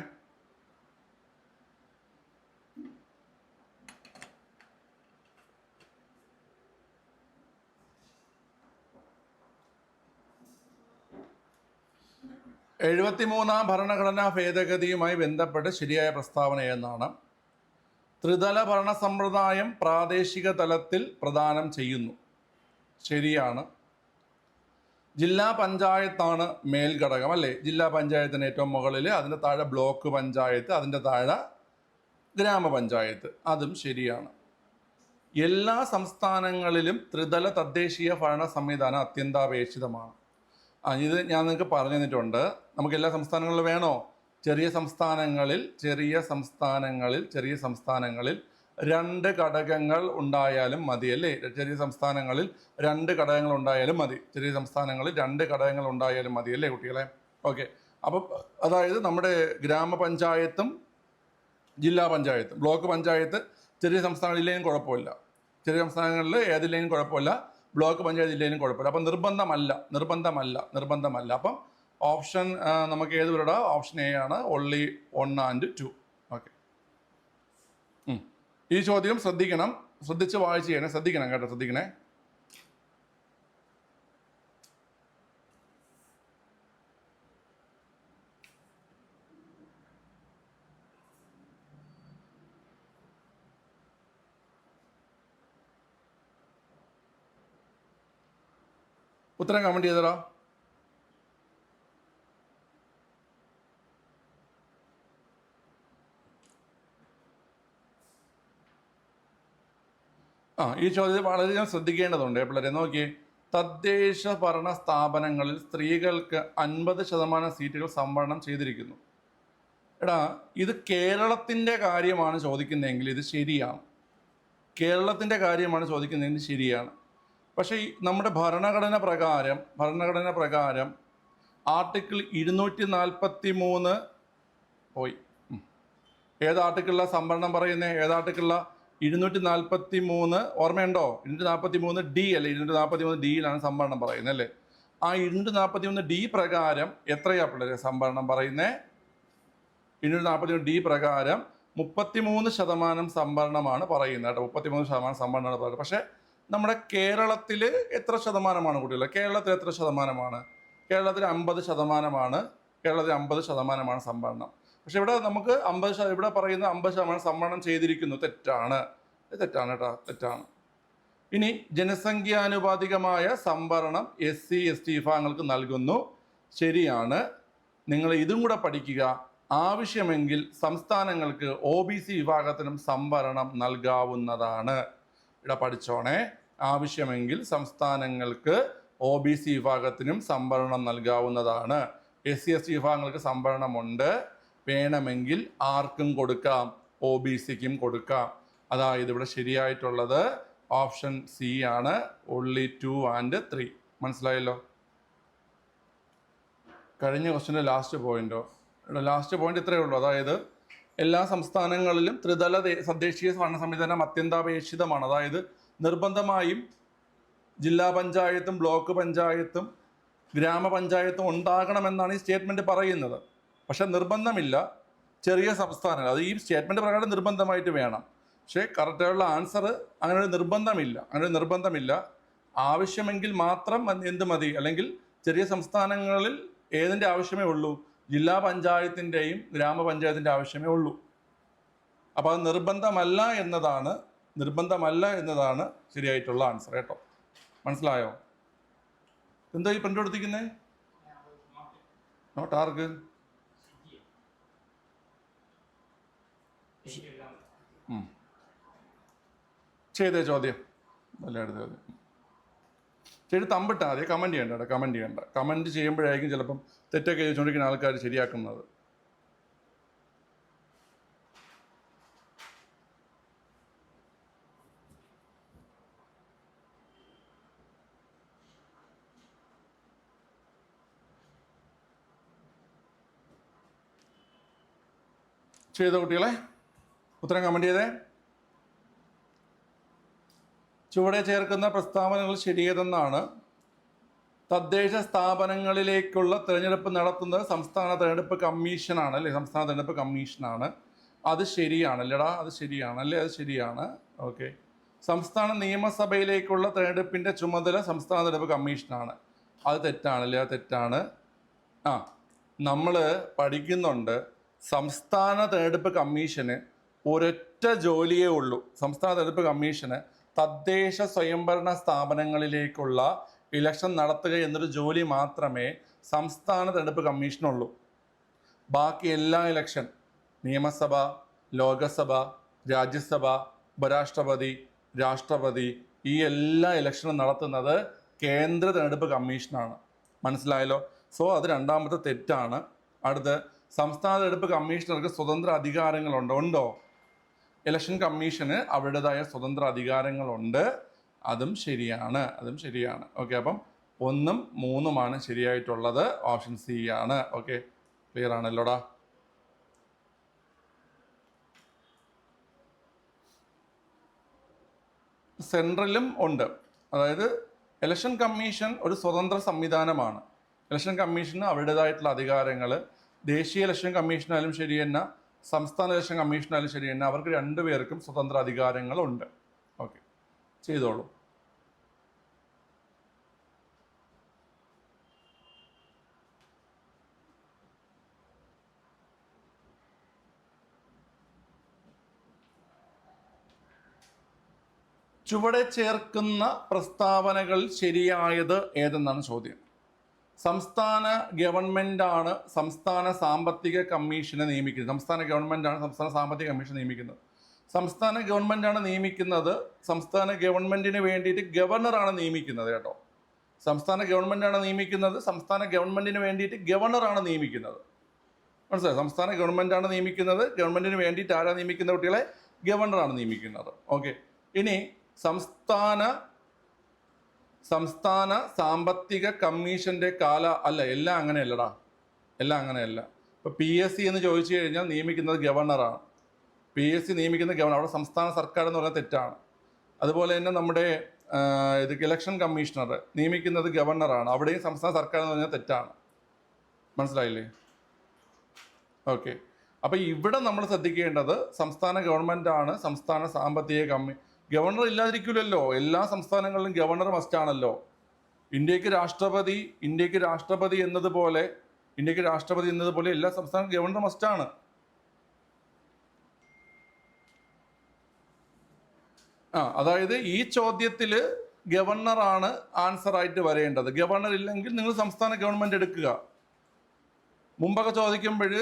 എഴുപത്തിമൂന്നാം ഭരണഘടനാ ഭേദഗതിയുമായി ബന്ധപ്പെട്ട് ശരിയായ പ്രസ്താവന എന്നാണ്? ത്രിതല ഭരണ സമ്പ്രദായം പ്രാദേശിക തലത്തിൽ പ്രദാനം ചെയ്യുന്നു. ശരിയാണ്. ജില്ലാ പഞ്ചായത്താണ് മേൽഘടകം, അല്ലേ? ജില്ലാ പഞ്ചായത്തിന് ഏറ്റവും മുകളിൽ, അതിൻ്റെ താഴെ ബ്ലോക്ക് പഞ്ചായത്ത്, അതിൻ്റെ താഴെ ഗ്രാമപഞ്ചായത്ത്. അതും ശരിയാണ്. എല്ലാ സംസ്ഥാനങ്ങളിലും ത്രിതല തദ്ദേശീയ ഭരണ സംവിധാനം അത്യന്താപേക്ഷിതമാണ്. ഇത് ഞാൻ നിങ്ങൾക്ക് പറഞ്ഞു തന്നിട്ടുണ്ട്. നമുക്ക് എല്ലാ സംസ്ഥാനങ്ങളിലും വേണോ? ചെറിയ സംസ്ഥാനങ്ങളിൽ 2 ഘടകങ്ങൾ ഉണ്ടായാലും മതി, അല്ലേ? ചെറിയ സംസ്ഥാനങ്ങളിൽ 2 ഘടകങ്ങൾ ഉണ്ടായാലും മതി. ചെറിയ സംസ്ഥാനങ്ങളിൽ 2 ഘടകങ്ങൾ ഉണ്ടായാലും മതി, അല്ലേ കുട്ടികളെ? ഓക്കെ. അപ്പം അതായത് നമ്മുടെ ഗ്രാമപഞ്ചായത്തും ജില്ലാ പഞ്ചായത്തും ബ്ലോക്ക് പഞ്ചായത്ത് ചെറിയ സംസ്ഥാനങ്ങളിലേക്കും കുഴപ്പമില്ല, ചെറിയ സംസ്ഥാനങ്ങളിൽ ഏതിലേക്കും കുഴപ്പമില്ല, ബ്ലോക്ക് പഞ്ചായത്ത് ജില്ലയിലും കുഴപ്പമില്ല. അപ്പം നിർബന്ധമല്ല. അപ്പം ഓപ്ഷൻ നമുക്ക് ഏത് വരടാ? ഓപ്ഷൻ A ആണ്, only 1 and 2. ഓക്കെ. ഈ ചോദ്യം ശ്രദ്ധിച്ച് വായിച്ച് ചെയ്യണേ. ശ്രദ്ധിക്കണം കേട്ടോ, ശ്രദ്ധിക്കണേ. ഉത്തരം കമൻറ്റ് ചെയ്തടാ. ഈ ചോദ്യം വളരെയധികം ശ്രദ്ധിക്കേണ്ടതുണ്ട് പിള്ളേരെ. നോക്കിയേ, തദ്ദേശ ഭരണ സ്ഥാപനങ്ങളിൽ സ്ത്രീകൾക്ക് 50% സീറ്റുകൾ സംവരണം ചെയ്തിരിക്കുന്നു. എടാ, ഇത് കേരളത്തിൻ്റെ കാര്യമാണ് ചോദിക്കുന്നതെങ്കിൽ ഇത് ശരിയാണ്. കേരളത്തിൻ്റെ കാര്യമാണ് ചോദിക്കുന്നതെങ്കിൽ ശരിയാണ്. പക്ഷേ നമ്മുടെ ഭരണഘടന പ്രകാരം ആർട്ടിക്കിൾ 243 പോയി. ഏത് ആർട്ടിക്കിളിലാണ് സംവരണം പറയുന്നത്? ഏത് ആർട്ടിക്കിളിലാണ്? 243 ഓർമ്മയുണ്ടോ? 243D അല്ലേ? 243Dയിലാണ് സംവരണം പറയുന്നത് അല്ലേ? ആ 243D പ്രകാരം എത്രയാ പിള്ളേരെ സംവരണം പറയുന്നത്? 243D പ്രകാരം 33% സംവരണമാണ് പറയുന്നത് കേട്ടോ. 33% സംവരണമാണ് പറയുന്നത്. പക്ഷേ നമ്മുടെ കേരളത്തിൽ എത്ര ശതമാനമാണ് കുട്ടികൾ? കേരളത്തിൽ എത്ര ശതമാനമാണ്? കേരളത്തിൽ 50%. കേരളത്തിൽ 50% സംവരണം. പക്ഷെ ഇവിടെ നമുക്ക് ഇവിടെ പറയുന്ന 50% സംവരണം ചെയ്തിരിക്കുന്നു. തെറ്റാണ് കേട്ടോ, തെറ്റാണ്. ഇനി ജനസംഖ്യാനുപാതികമായ സംവരണം SC ST വിഭാഗങ്ങൾക്ക് നൽകുന്നു. ശരിയാണ്. നിങ്ങൾ ഇതും കൂടെ പഠിക്കുക. ആവശ്യമെങ്കിൽ സംസ്ഥാനങ്ങൾക്ക് OBC വിഭാഗത്തിനും സംവരണം നൽകാവുന്നതാണ്. ഇവിടെ പഠിച്ചോണേ. ആവശ്യമെങ്കിൽ സംസ്ഥാനങ്ങൾക്ക് OBC വിഭാഗത്തിനും സംവരണം നൽകാവുന്നതാണ്. SC ST വിഭാഗങ്ങൾക്ക് സംവരണമുണ്ട്. വേണമെങ്കിൽ ആർക്കും കൊടുക്കാം, OBCക്കും കൊടുക്കാം. അതായത് ഇവിടെ ശരിയായിട്ടുള്ളത് ഓപ്ഷൻ C ആണ്. only 2 and 3. മനസ്സിലായല്ലോ? കഴിഞ്ഞ ക്വസ്റ്റ്യൻ്റെ ലാസ്റ്റ് പോയിന്റോ? ഇവിടെ ലാസ്റ്റ് പോയിന്റ് ഇത്രയേ ഉള്ളൂ. അതായത് എല്ലാ സംസ്ഥാനങ്ങളിലും ത്രിതല തദ്ദേശീയ ഭരണ സംവിധാനം അത്യന്താപേക്ഷിതമാണ്. അതായത് നിർബന്ധമായും ജില്ലാ പഞ്ചായത്തും ബ്ലോക്ക് പഞ്ചായത്തും ഗ്രാമപഞ്ചായത്തും ഉണ്ടാകണമെന്നാണ് ഈ സ്റ്റേറ്റ്മെൻറ്റ് പറയുന്നത്. പക്ഷെ നിർബന്ധമില്ല. ചെറിയ സംസ്ഥാനങ്ങൾ, അത് ഈ സ്റ്റേറ്റ്മെൻറ്റ് പ്രകാരം നിർബന്ധമായിട്ട് വേണം. പക്ഷേ കറക്റ്റായുള്ള ആൻസർ അങ്ങനെ ഒരു നിർബന്ധമില്ല. ആവശ്യമെങ്കിൽ മാത്രം എന്ത് മതി? അല്ലെങ്കിൽ ചെറിയ സംസ്ഥാനങ്ങളിൽ ഏതിൻ്റെ ആവശ്യമേ ഉള്ളൂ? ജില്ലാ പഞ്ചായത്തിൻ്റെയും ഗ്രാമപഞ്ചായത്തിൻ്റെ ആവശ്യമേ ഉള്ളൂ. അപ്പോൾ അത് നിർബന്ധമല്ല എന്നതാണ് ശരിയായിട്ടുള്ള ആൻസർ കേട്ടോ. മനസ്സിലായോ? എന്താ ഈ പ്രിൻ്റ് കൊടുത്തിരിക്കുന്നേ? നോട്ട് ആർക്ക്? ചെയ്തേ ചോദ്യം അല്ല അടുത്ത ചോദ്യം. ചെയ്ത് തമ്പിട്ടാൽ മതി. കമൻറ്റ് ചെയ്യണ്ട. കമൻറ്റ് ചെയ്യുമ്പോഴായിരിക്കും ചിലപ്പം തെറ്റൊക്കെ ചോദിച്ചുകൊണ്ടിരിക്കുന്ന ആൾക്കാർ ശരിയാക്കുന്നത്. ചെയ്ത കുട്ടികളെ ഉത്തരം കമൻറ്റ് ചെയ്തേ. ചുവടെ ചേർക്കുന്ന പ്രസ്താവനകൾ ശരിയേതെന്നാണ്? തദ്ദേശ സ്ഥാപനങ്ങളിലേക്കുള്ള തിരഞ്ഞെടുപ്പ് നടത്തുന്നത് സംസ്ഥാന തിരഞ്ഞെടുപ്പ് കമ്മീഷനാണ് അല്ലേ? സംസ്ഥാന തിരഞ്ഞെടുപ്പ് കമ്മീഷനാണ്. അത് ശരിയാണല്ലേടാ? അത് ശരിയാണല്ലേ? അത് ശരിയാണ്. ഓക്കെ. സംസ്ഥാന നിയമസഭയിലേക്കുള്ള തിരഞ്ഞെടുപ്പിൻ്റെ ചുമതല സംസ്ഥാന തിരഞ്ഞെടുപ്പ് കമ്മീഷനാണ്. അത് തെറ്റാണല്ലേ? അത് തെറ്റാണ്. നമ്മൾ പഠിക്കുന്നുണ്ട് സംസ്ഥാന തിരഞ്ഞെടുപ്പ് കമ്മീഷന് ഒരൊറ്റ ജോലിയേ ഉള്ളൂ. സംസ്ഥാന തിരഞ്ഞെടുപ്പ് കമ്മീഷന് തദ്ദേശ സ്വയംഭരണ സ്ഥാപനങ്ങളിലേക്കുള്ള ഇലക്ഷൻ നടത്തുക എന്നൊരു ജോലി മാത്രമേ സംസ്ഥാന തിരഞ്ഞെടുപ്പ് കമ്മീഷനുള്ളൂ. ബാക്കി എല്ലാ ഇലക്ഷൻ, നിയമസഭ, ലോകസഭ, രാജ്യസഭ, ഉപരാഷ്ട്രപതി, രാഷ്ട്രപതി, ഈ എല്ലാ ഇലക്ഷനും നടത്തുന്നത് കേന്ദ്ര തിരഞ്ഞെടുപ്പ് കമ്മീഷനാണ്. മനസ്സിലായല്ലോ? സോ അത് രണ്ടാമത്തെ തെറ്റാണ്. അടുത്ത്, സംസ്ഥാന തിരഞ്ഞെടുപ്പ് കമ്മീഷണർക്ക് സ്വതന്ത്ര അധികാരങ്ങളുണ്ടോ? ഇലക്ഷൻ കമ്മീഷന് അവരുടേതായ സ്വതന്ത്ര അധികാരങ്ങളുണ്ട്. അതും ശരിയാണ്. ഓക്കെ. അപ്പം 1ഉം 3ഉമാണ് ശരിയായിട്ടുള്ളത്. ഓപ്ഷൻ C ആണ്. ഓക്കെ, ക്ലിയർ ആണല്ലോടാ? സെൻട്രലും ഉണ്ട്. അതായത് ഇലക്ഷൻ കമ്മീഷൻ ഒരു സ്വതന്ത്ര സംവിധാനമാണ്. ഇലക്ഷൻ കമ്മീഷന് അവരുടേതായിട്ടുള്ള അധികാരങ്ങൾ, ദേശീയ ഇലക്ഷൻ കമ്മീഷനായാലും ശരി തന്നെ, സംസ്ഥാന ഇലക്ഷൻ കമ്മീഷനായാലും ശരി തന്നെ, അവർക്ക് രണ്ടുപേർക്കും സ്വതന്ത്ര അധികാരങ്ങളുണ്ട്. ഓക്കെ, ചെയ്തോളൂ. ചുവടെ ചേർക്കുന്ന പ്രസ്താവനകൾ ശരിയായത് ഏതെന്നാണ് ചോദ്യം. സംസ്ഥാന ഗവൺമെൻറ്റാണ് സംസ്ഥാന സാമ്പത്തിക കമ്മീഷനെ നിയമിക്കുന്നത്. സംസ്ഥാന ഗവൺമെൻറ്റാണ് സംസ്ഥാന സാമ്പത്തിക കമ്മീഷൻ നിയമിക്കുന്നത്. സംസ്ഥാന ഗവൺമെൻറ്റാണ് നിയമിക്കുന്നത്. സംസ്ഥാന ഗവൺമെൻറ്റിന് വേണ്ടിയിട്ട് ഗവർണറാണ് നിയമിക്കുന്നത് കേട്ടോ. സംസ്ഥാന ഗവൺമെൻറ്റാണ് നിയമിക്കുന്നത്. സംസ്ഥാന ഗവൺമെൻറ്റിന് വേണ്ടിയിട്ട് ഗവർണറാണ് നിയമിക്കുന്നത്. മനസ്സിലായി? സംസ്ഥാന ഗവൺമെൻറ്റാണ് നിയമിക്കുന്നത്. ഗവൺമെൻറ്റിന് വേണ്ടിയിട്ട് ആരാണ് നിയമിക്കുന്ന കുട്ടികളെ? ഗവർണറാണ് നിയമിക്കുന്നത്. ഓക്കെ. ഇനി സംസ്ഥാന സാമ്പത്തിക കമ്മീഷൻ്റെ അല്ല, എല്ലാം അങ്ങനെയല്ലടാ, എല്ലാം അങ്ങനെയല്ല. ഇപ്പോൾ PSC എന്ന് ചോദിച്ചു കഴിഞ്ഞാൽ നിയമിക്കുന്നത് ഗവർണറാണ്. PSC നിയമിക്കുന്ന ഗവർണർ, അവിടെ സംസ്ഥാന സർക്കാർ എന്ന് പറഞ്ഞാൽ തെറ്റാണ്. അതുപോലെ തന്നെ നമ്മുടെ ഇലക്ഷൻ കമ്മീഷണർ നിയമിക്കുന്നത് ഗവർണറാണ്, അവിടെയും സംസ്ഥാന സർക്കാർ എന്ന് പറഞ്ഞാൽ തെറ്റാണ്. മനസ്സിലായില്ലേ? ഓക്കെ. അപ്പോൾ ഇവിടെ നമ്മൾ ശ്രദ്ധിക്കേണ്ടത് സംസ്ഥാന ഗവൺമെൻറ്റാണ് സംസ്ഥാന സാമ്പത്തിക ഗവർണർ ഇല്ലാതിരിക്കില്ലല്ലോ. എല്ലാ സംസ്ഥാനങ്ങളിലും ഗവർണർ മസ്റ്റാണല്ലോ. ഇന്ത്യക്ക് രാഷ്ട്രപതി എന്നതുപോലെ എല്ലാ സംസ്ഥാനവും ഗവർണർ മസ്റ്റാണ്. അതായത് ഈ ചോദ്യത്തിൽ ഗവർണറാണ് ആൻസർ ആയിട്ട് വരേണ്ടത്. ഗവർണർ ഇല്ലെങ്കിൽ നിങ്ങൾ സംസ്ഥാന ഗവൺമെൻറ് എടുക്കുക. മുമ്പൊക്കെ ചോദിക്കുമ്പോൾ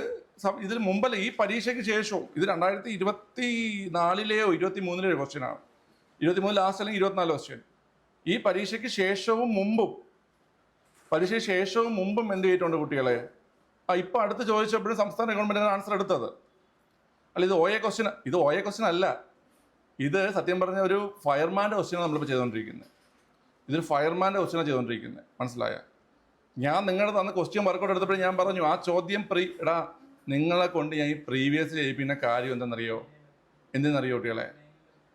ഇതിൽ മുമ്പല്ല, ഈ പരീക്ഷയ്ക്ക് ശേഷവും, ഇത് 2024 23 ക്വസ്റ്റ്യനാണ്. 23 ലാസ്റ്റ് അല്ലെങ്കിൽ 24 ക്വസ്റ്റ്യൻ. ഈ പരീക്ഷയ്ക്ക് ശേഷവും മുമ്പും എന്ത് ചെയ്തിട്ടുണ്ട് കുട്ടികളെ? ഇപ്പം അടുത്ത് ചോദിച്ചപ്പോഴും സംസ്ഥാന ഗവൺമെൻറ് ആൻസർ എടുത്തത്. അല്ല, ഇത് OA ക്വസ്റ്റ്യൻ അല്ല. ഇത് സത്യം പറഞ്ഞ ഒരു ഫയർമാൻ്റെ ക്വസ്റ്റ്യനാണ് നമ്മളിപ്പോൾ ചെയ്തുകൊണ്ടിരിക്കുന്നത്. ഇതൊരു ഫയർമാൻ്റെ ക്വസ്റ്റ്യനാണ് ചെയ്തുകൊണ്ടിരിക്കുന്നത്. മനസ്സിലായ? ഞാൻ നിങ്ങളുടെ തന്ന ക്വസ്റ്റ്യൻ വർക്കൗട്ട് എടുത്തപ്പോൾ ഞാൻ പറഞ്ഞു, ആ ചോദ്യം നിങ്ങളെ കൊണ്ട് ഞാൻ ഈ പ്രീവിയസ് ചെയ്യിപ്പിക്കുന്ന കാര്യം എന്തെന്നറിയോ കുട്ടികളെ?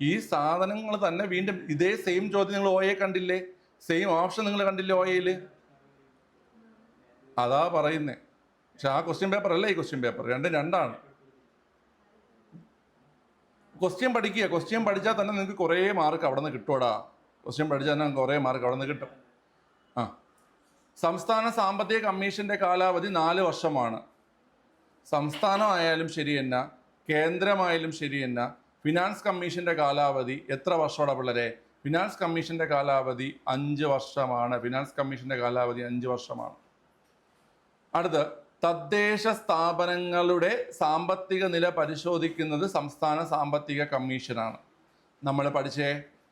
ഈ സാധനങ്ങൾ തന്നെ വീണ്ടും ഇതേ സെയിം ചോദ്യം നിങ്ങൾ OA കണ്ടില്ലേ? സെയിം ഓപ്ഷൻ നിങ്ങൾ കണ്ടില്ലേ OAയിൽ? അതാ പറയുന്നേ. പക്ഷെ ആ ക്വസ്റ്റ്യൻ പേപ്പർ അല്ല ഈ ക്വസ്റ്റ്യൻ പേപ്പർ, രണ്ടാണ്. ക്വസ്റ്റ്യൻ പഠിച്ചാൽ തന്നെ നിങ്ങൾക്ക് കുറേ മാർക്ക് അവിടെ നിന്ന് കിട്ടുമോടാ. ക്വസ്റ്റ്യൻ പഠിച്ചാൽ തന്നെ കുറേ മാർക്ക് അവിടെ നിന്ന് കിട്ടും. സംസ്ഥാന സാമ്പത്തിക കമ്മീഷൻ്റെ കാലാവധി 4 വർഷമാണ്. സംസ്ഥാനമായാലും ശരി തന്നെ, കേന്ദ്രമായാലും ശരി തന്നെ, ഫിനാൻസ് കമ്മീഷൻ്റെ കാലാവധി എത്ര വർഷമാണ് പിള്ളേരെ? ഫിനാൻസ് കമ്മീഷൻ്റെ കാലാവധി 5 വർഷമാണ്. അടുത്ത്, തദ്ദേശ സ്ഥാപനങ്ങളുടെ സാമ്പത്തിക നില പരിശോധിക്കുന്നത് സംസ്ഥാന സാമ്പത്തിക കമ്മീഷനാണ്. നമ്മൾ പഠിച്ചേ,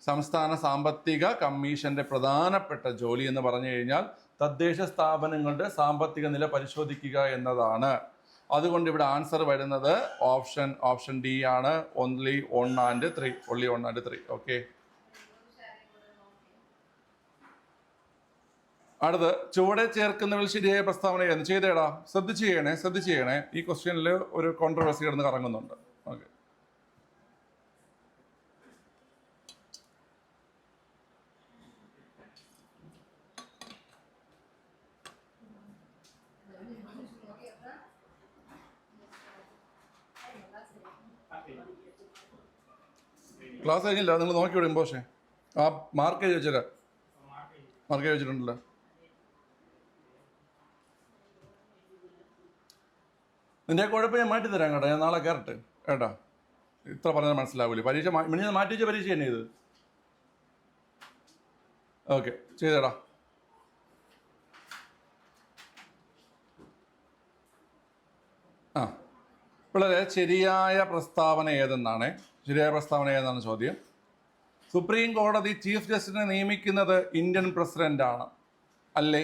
സംസ്ഥാന സാമ്പത്തിക കമ്മീഷൻ്റെ പ്രധാനപ്പെട്ട ജോലി എന്ന് പറഞ്ഞു കഴിഞ്ഞാൽ തദ്ദേശ സ്ഥാപനങ്ങളുടെ സാമ്പത്തിക നില പരിശോധിക്കുക എന്നതാണ്. അതുകൊണ്ട് ഇവിടെ ആൻസർ വരുന്നത് ഓപ്ഷൻ D ആണ്. only 1 and 3. ഓക്കെ. അടുത്ത്, ചുവടെ ചേർക്കുന്നതിൽ ശരിയായ പ്രസ്താവന എന്ന് ചെയ്തേടാ. ശ്രദ്ധിച്ച് ചെയ്യണേ. ഈ ക്വസ്റ്റ്യനിൽ ഒരു കോൺട്രവേഴ്സി കിടന്ന് കറങ്ങുന്നുണ്ട്. ഓക്കെ. ക്ലാസ് കഴിഞ്ഞില്ല, നിങ്ങൾ നോക്കി വിടും. പക്ഷേ ആ മാർക്ക് വെച്ചിട്ടുണ്ടല്ലോ. നിന്റെ കുഴപ്പം ഞാൻ മാറ്റി തരാം കേട്ടോ. ഞാൻ നാളെ കയറട്ടെ കേട്ടോ. ഇത്ര പറഞ്ഞാൽ മനസ്സിലാവില്ലേ? പരീക്ഷ മാറ്റി വെച്ച പരീക്ഷ തന്നെ ഇത്. ഓക്കെ, ചെയ്തേടാ. പിള്ളേരെ, ശരിയായ പ്രസ്താവന ഏതെന്നാണ് ചോദ്യം. സുപ്രീം കോടതി ചീഫ് ജസ്റ്റിസിനെ നിയമിക്കുന്നത് ഇന്ത്യൻ പ്രസിഡന്റാണ് അല്ലേ?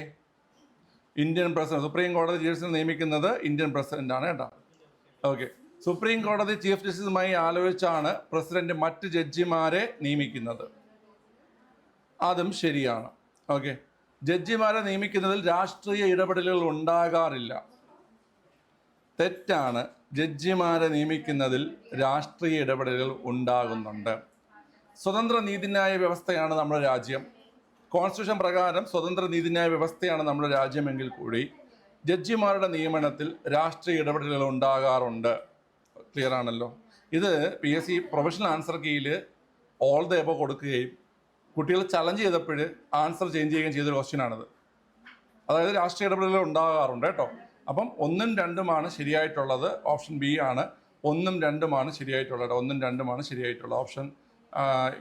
സുപ്രീം കോടതി ചീഫ് ജസ്റ്റിസിനെ നിയമിക്കുന്നത് ഇന്ത്യൻ പ്രസിഡന്റാണ് കേട്ടോ. ഓക്കെ. സുപ്രീം കോടതി ചീഫ് ജസ്റ്റിസുമായി ആലോചിച്ചാണ് പ്രസിഡന്റ് മറ്റ് ജഡ്ജിമാരെ നിയമിക്കുന്നത്. അതും ശരിയാണ്. ഓക്കെ. ജഡ്ജിമാരെ നിയമിക്കുന്നതിൽ രാഷ്ട്രീയ ഇടപെടലുകൾ ഉണ്ടാകാറില്ല. തെറ്റാണ്. ജഡ്ജിമാരെ നിയമിക്കുന്നതിൽ രാഷ്ട്രീയ ഇടപെടലുകൾ ഉണ്ടാകുന്നുണ്ട്. സ്വതന്ത്ര നീതിന്യായ വ്യവസ്ഥയാണ് നമ്മുടെ രാജ്യം. കോൺസ്റ്റിറ്റ്യൂഷൻ പ്രകാരം സ്വതന്ത്ര നീതിന്യായ വ്യവസ്ഥയാണ് നമ്മുടെ രാജ്യമെങ്കിൽ കൂടി ജഡ്ജിമാരുടെ നിയമനത്തിൽ രാഷ്ട്രീയ ഇടപെടലുകൾ ഉണ്ടാകാറുണ്ട്. ക്ലിയർ ആണല്ലോ? ഇത് PSC പ്രൊഫഷണൽ ആൻസർ കീയിൽ ഓൾ ദ എബോ കൊടുക്കുകയും കുട്ടികൾ ചലഞ്ച് ചെയ്തപ്പോൾ ആൻസർ ചേഞ്ച് ചെയ്യുകയും ചെയ്തൊരു ക്വസ്റ്റ്യനാണിത്. അതായത് രാഷ്ട്രീയ ഇടപെടലുകൾ ഉണ്ടാകാറുണ്ട് കേട്ടോ. അപ്പം 1ഉം 2ഉമാണ് ശരിയായിട്ടുള്ളത്. ഓപ്ഷൻ B ആണ്. 1ഉം 2ഉമാണ് ശരിയായിട്ടുള്ളത്. ഓപ്ഷൻ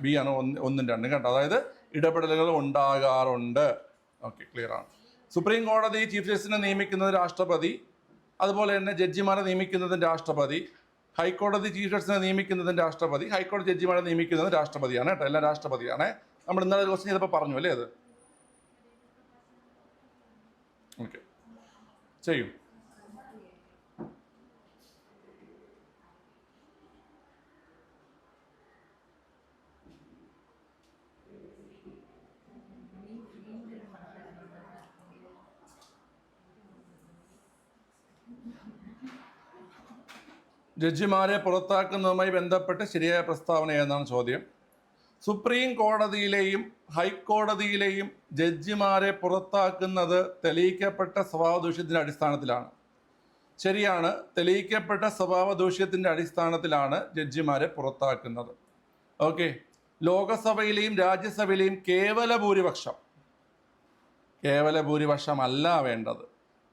B ആണ് 1ഉം 2ഉം കേട്ടോ. അതായത് ഇടപെടലുകൾ ഉണ്ടാകാറുണ്ട്. ഓക്കെ, ക്ലിയർ ആണ്. സുപ്രീം കോടതി ചീഫ് ജസ്റ്റിസിനെ നിയമിക്കുന്നത് രാഷ്ട്രപതി, അതുപോലെ തന്നെ ജഡ്ജിമാരെ നിയമിക്കുന്നതും രാഷ്ട്രപതി, ഹൈക്കോടതി ചീഫ് ജസ്റ്റിസിനെ നിയമിക്കുന്നതിന് രാഷ്ട്രപതി, ഹൈക്കോടതി ജഡ്ജിമാരെ നിയമിക്കുന്നത് രാഷ്ട്രപതിയാണ് കേട്ടോ, എല്ലാം രാഷ്ട്രപതിയാണ്. നമ്മൾ ഇന്നലെ ക്വസ്റ്റ്യൻ ചെയ്തപ്പോൾ പറഞ്ഞു അല്ലേ അത്? ഓക്കെ, ചെയ്യും. ജഡ്ജിമാരെ പുറത്താക്കുന്നതുമായി ബന്ധപ്പെട്ട് ശരിയായ പ്രസ്താവന എന്നാണ് ചോദ്യം. സുപ്രീം കോടതിയിലെയും ഹൈക്കോടതിയിലെയും ജഡ്ജിമാരെ പുറത്താക്കുന്നത് തെളിയിക്കപ്പെട്ട സ്വഭാവദൂഷ്യത്തിൻ്റെ അടിസ്ഥാനത്തിലാണ്. ശരിയാണ്, തെളിയിക്കപ്പെട്ട സ്വഭാവദൂഷ്യത്തിൻ്റെ അടിസ്ഥാനത്തിലാണ് ജഡ്ജിമാരെ പുറത്താക്കുന്നത്. ഓക്കെ, ലോകസഭയിലെയും രാജ്യസഭയിലെയും കേവല ഭൂരിപക്ഷമല്ല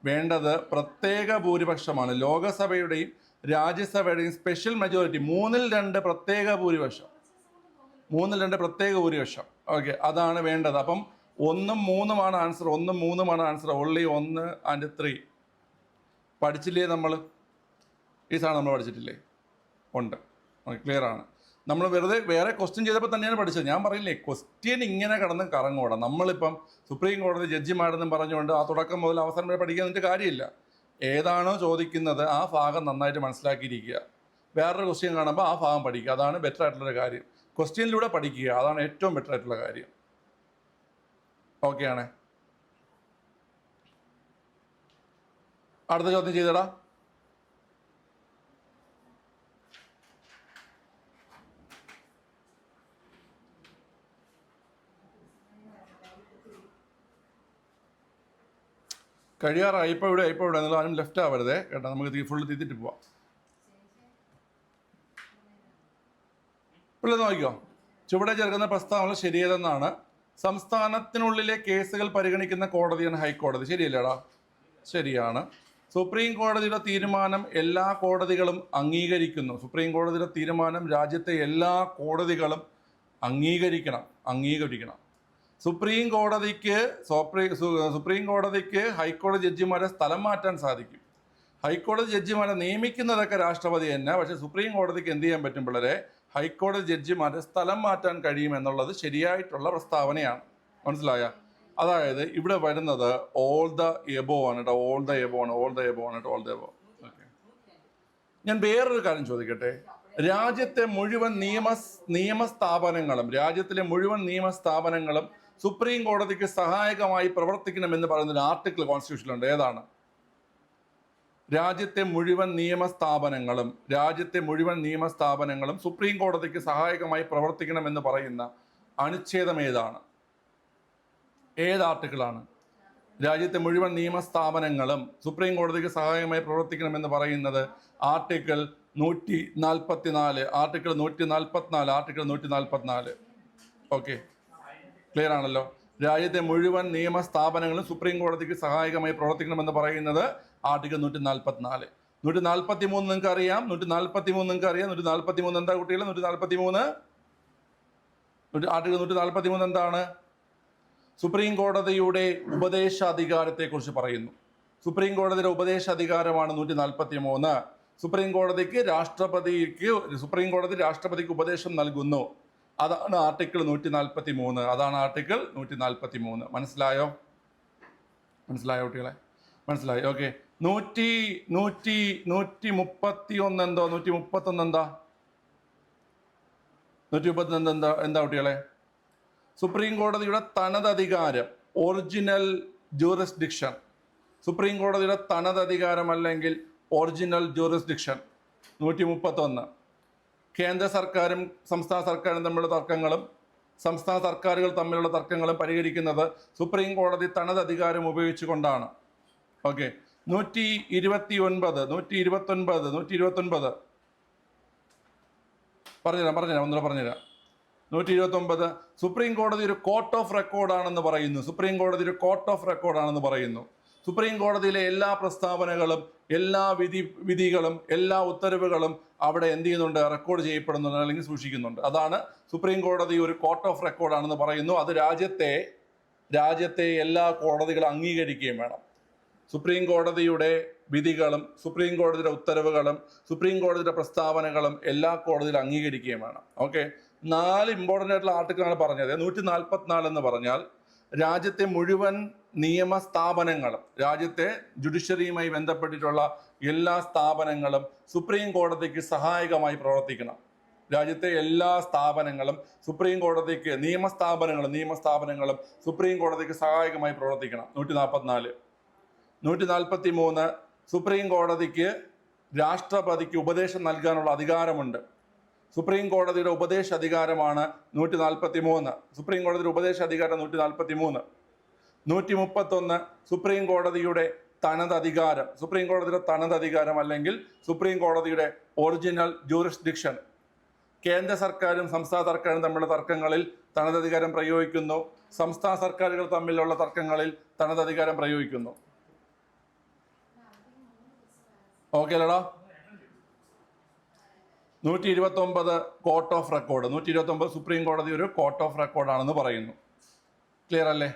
വേണ്ടത് പ്രത്യേക ഭൂരിപക്ഷമാണ്. ലോകസഭയുടെയും രാജ്യസഭയുടെയും സ്പെഷ്യൽ മെജോറിറ്റി, 2/3 പ്രത്യേക ഭൂരിപക്ഷം. ഓക്കെ, അതാണ് വേണ്ടത്. അപ്പം 1 3 ആൻസർ. 1 3 ആൻസർ. Only 1 and 3. പഠിച്ചില്ലേ നമ്മൾ? ഈ സാധനം നമ്മൾ പഠിച്ചിട്ടില്ലേ? ഉണ്ട്. ക്ലിയർ ആണ്. നമ്മൾ വെറുതെ വേറെ ക്വസ്റ്റ്യൻ ചെയ്തപ്പോൾ തന്നെയാണ് പഠിച്ചത്. ഞാൻ പറയില്ലേ, ക്വസ്റ്റ്യൻ ഇങ്ങനെ കിടന്ന് കറങ്ങോടാം. നമ്മളിപ്പം സുപ്രീം കോടതി ജഡ്ജിമാരെന്നും പറഞ്ഞുകൊണ്ട് ആ തുടക്കം മുതൽ അവസാനം വരെ പഠിക്കാനിട്ട് കാര്യമില്ല. ഏതാണോ ചോദിക്കുന്നത് ആ ഭാഗം നന്നായിട്ട് മനസ്സിലാക്കിയിരിക്കുക. വേറൊരു ക്വസ്റ്റ്യൻ കാണുമ്പോൾ ആ ഭാഗം പഠിക്കുക. അതാണ് ബെറ്റർ ആയിട്ടുള്ളൊരു കാര്യം. ക്വസ്റ്റ്യനിലൂടെ പഠിക്കുക, അതാണ് ഏറ്റവും ബെറ്റർ ആയിട്ടുള്ള കാര്യം. ഓക്കെ ആണേ. അടുത്ത ചോദ്യം ചെയ്തടാ. കഴിയാറായി. ഇപ്പോൾ ഇവിടെ നിങ്ങൾ ആരും ലെഫ്റ്റ് ആവരുതേ കേട്ടോ. നമുക്ക് ഫുള്ള് തീറ്റിട്ട് പോവാം. പിള്ളേ നോക്കിക്കോ. ചുവടെ ചേർക്കുന്ന പ്രസ്താവന ശരിയേതെന്നാണ്. സംസ്ഥാനത്തിനുള്ളിലെ കേസുകൾ പരിഗണിക്കുന്ന കോടതിയാണ് ഹൈക്കോടതി. ശരിയല്ലേടാ? ശരിയാണ്. സുപ്രീം കോടതിയുടെ തീരുമാനം എല്ലാ കോടതികളും അംഗീകരിക്കുന്നു. സുപ്രീം കോടതിയുടെ തീരുമാനം രാജ്യത്തെ എല്ലാ കോടതികളും അംഗീകരിക്കണം. സുപ്രീം കോടതിക്ക് ഹൈക്കോടതി ജഡ്ജിമാരെ സ്ഥലം മാറ്റാൻ സാധിക്കും. ഹൈക്കോടതി ജഡ്ജിമാരെ നിയമിക്കുന്നതൊക്കെ രാഷ്ട്രപതി തന്നെ. പക്ഷേ സുപ്രീം കോടതിക്ക് എന്ത് ചെയ്യാൻ പറ്റും പിള്ളേരെ? ഹൈക്കോടതി ജഡ്ജിമാരെ സ്ഥലം മാറ്റാൻ കഴിയുമെന്നുള്ളത് ശരിയായിട്ടുള്ള പ്രസ്താവനയാണ്. മനസ്സിലായ? അതായത് ഇവിടെ വരുന്നത് ഓൾ ദ എബോ ആണ് കേട്ടോ. ഓൾ ദ എബോ ആണ്. ഓക്കെ, ഞാൻ വേറൊരു കാര്യം ചോദിക്കട്ടെ. രാജ്യത്തിലെ മുഴുവൻ നിയമസ്ഥാപനങ്ങളും സുപ്രീം കോടതിക്ക് സഹായകമായി പ്രവർത്തിക്കണമെന്ന് പറയുന്ന ഒരു ആർട്ടിക്കിൾ കോൺസ്റ്റിറ്റ്യൂഷനിലുണ്ട്. ഏതാണ്? രാജ്യത്തെ മുഴുവൻ നിയമസ്ഥാപനങ്ങളും സുപ്രീം കോടതിക്ക് സഹായകമായി പ്രവർത്തിക്കണമെന്ന് പറയുന്ന അനുച്ഛേദം ഏതാണ്? ഏത് ആർട്ടിക്കിളാണ്? രാജ്യത്തെ മുഴുവൻ നിയമസ്ഥാപനങ്ങളും സുപ്രീം കോടതിക്ക് സഹായകമായി പ്രവർത്തിക്കണമെന്ന് പറയുന്നത് ആർട്ടിക്കിൾ 144. ആർട്ടിക്കിൾ 144. ഓക്കെ, ക്ലിയർ ആണല്ലോ? രാജ്യത്തെ മുഴുവൻ നിയമസ്ഥാപനങ്ങളും സുപ്രീം കോടതിക്ക് സഹായകമായി പ്രവർത്തിക്കണമെന്ന് പറയുന്നത് ആർട്ടിക്കിൾ 144. 143 നിങ്ങൾക്ക് അറിയാം. 143 എന്താ കുട്ടികളെ? 143 ആർട്ടിക്കിൾ 143 എന്താണ്? സുപ്രീം കോടതിയുടെ ഉപദേശാധികാരത്തെക്കുറിച്ച് പറയുന്നു. സുപ്രീം കോടതിയുടെ ഉപദേശാധികാരമാണ് 143. സുപ്രീം കോടതി രാഷ്ട്രപതിക്ക് ഉപദേശം നൽകുന്നു. അതാണ് ആർട്ടിക്കിൾ 143. ആർട്ടിക്കിൾ 143. മനസ്സിലായോ കുട്ടികളെ? മനസ്സിലായി. ഓക്കെ, 131 എന്തോ? 131 എന്താ കുട്ടികളെ? സുപ്രീം കോടതിയുടെ തനതധികാരം, ഒറിജിനൽ ജൂറിസ്ഡിക്ഷൻ. സുപ്രീം കോടതിയുടെ തനതധികാരം അല്ലെങ്കിൽ ഒറിജിനൽ ജൂറിസ്ഡിക്ഷൻ 131. കേന്ദ്ര സർക്കാരും സംസ്ഥാന സർക്കാരും തമ്മിലുള്ള തർക്കങ്ങളും സംസ്ഥാന സർക്കാരുകൾ തമ്മിലുള്ള തർക്കങ്ങളും പരിഹരിക്കുന്നത് സുപ്രീം കോടതി തനത് അധികാരം ഉപയോഗിച്ചുകൊണ്ടാണ്. ഓക്കെ, 129 പറഞ്ഞുതരാം. 129 സുപ്രീം കോടതി ഒരു കോർട്ട് ഓഫ് റെക്കോർഡാണെന്ന് പറയുന്നു. സുപ്രീം കോടതിയിലെ എല്ലാ പ്രസ്താവനകളും, എല്ലാ വിധികളും, എല്ലാ ഉത്തരവുകളും അവിടെ എന്ത് ചെയ്യുന്നുണ്ട്? റെക്കോർഡ് ചെയ്യപ്പെടുന്നുണ്ട്, അല്ലെങ്കിൽ സൂക്ഷിക്കുന്നുണ്ട്. അതാണ് സുപ്രീം കോടതി ഒരു കോർട്ട് ഓഫ് റെക്കോർഡാണെന്ന് പറയുന്നു. അത് രാജ്യത്തെ എല്ലാ കോടതികളും അംഗീകരിക്കുകയും വേണം. സുപ്രീം കോടതിയുടെ വിധികളും സുപ്രീം കോടതിയുടെ ഉത്തരവുകളും സുപ്രീം കോടതിയുടെ പ്രസ്താവനകളും എല്ലാ കോടതിയിലും അംഗീകരിക്കുകയും വേണം. ഓക്കെ, 4 ഇമ്പോർട്ടൻ്റ് ആയിട്ടുള്ള ആർട്ടിക്കിളാണ് പറഞ്ഞത്. 144 എന്ന് പറഞ്ഞാൽ രാജ്യത്തെ മുഴുവൻ നിയമ സ്ഥാപനങ്ങളും, രാജ്യത്തെ ജുഡീഷ്യറിയുമായി ബന്ധപ്പെട്ടിട്ടുള്ള എല്ലാ സ്ഥാപനങ്ങളും സുപ്രീം കോടതിക്ക് സഹായകമായി പ്രവർത്തിക്കണം. രാജ്യത്തെ എല്ലാ സ്ഥാപനങ്ങളും സുപ്രീം കോടതിക്ക്, നിയമസ്ഥാപനങ്ങളും സുപ്രീം കോടതിക്ക് സഹായകമായി പ്രവർത്തിക്കണം. 144. 143 സുപ്രീം കോടതിക്ക് രാഷ്ട്രപതിക്ക് ഉപദേശം നൽകാനുള്ള അധികാരമുണ്ട്. സുപ്രീം കോടതിയുടെ ഉപദേശ അധികാരമാണ് 143. സുപ്രീം കോടതിയുടെ ഉപദേശ അധികാരം 143. 131 സുപ്രീം കോടതിയുടെ തനതധികാരം, സുപ്രീം കോടതിയുടെ തനതധികാരം അല്ലെങ്കിൽ സുപ്രീം കോടതിയുടെ ഒറിജിനൽ ജൂറിസ്ഡിക്ഷൻ. കേന്ദ്ര സർക്കാരും സംസ്ഥാന സർക്കാരും തമ്മിലുള്ള തർക്കങ്ങളിൽ തനതധികാരം പ്രയോഗിക്കുന്നു. സംസ്ഥാന സർക്കാരുകൾ തമ്മിലുള്ള തർക്കങ്ങളിൽ തനതധികാരം പ്രയോഗിക്കുന്നു. ഓക്കെ അല്ലടാ? 129 കോർട്ട് ഓഫ് റെക്കോർഡ്. 129 സുപ്രീം കോടതി ഒരു കോർട്ട് ഓഫ് റെക്കോർഡാണെന്ന് പറയുന്നു. ക്ലിയർ അല്ലേ?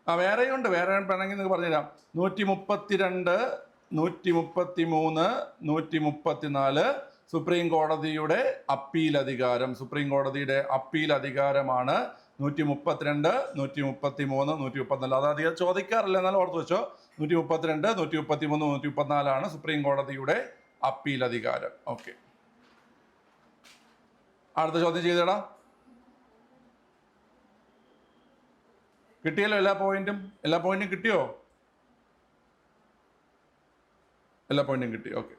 വേറെയുണ്ട്, വേറെ വേണമെങ്കിൽ നിങ്ങൾക്ക് പറഞ്ഞുതരാം. 132, 133, 134 സുപ്രീം കോടതിയുടെ അപ്പീൽ അധികാരം. സുപ്രീം കോടതിയുടെ അപ്പീൽ അധികാരമാണ് 132, 133, 134. അത് അധികം ചോദിക്കാറില്ല, എന്നാലും ഓർത്ത് വെച്ചോ. 132, 133, 134 സുപ്രീം കോടതിയുടെ അപ്പീൽ അധികാരം. ഓക്കെ, അടുത്ത ചോദ്യം ചെയ്തേടാ. കിട്ടിയല്ലോ എല്ലാ പോയിന്റും കിട്ടിയോ? എല്ലാ പോയിന്റും കിട്ടി. ഓക്കെ,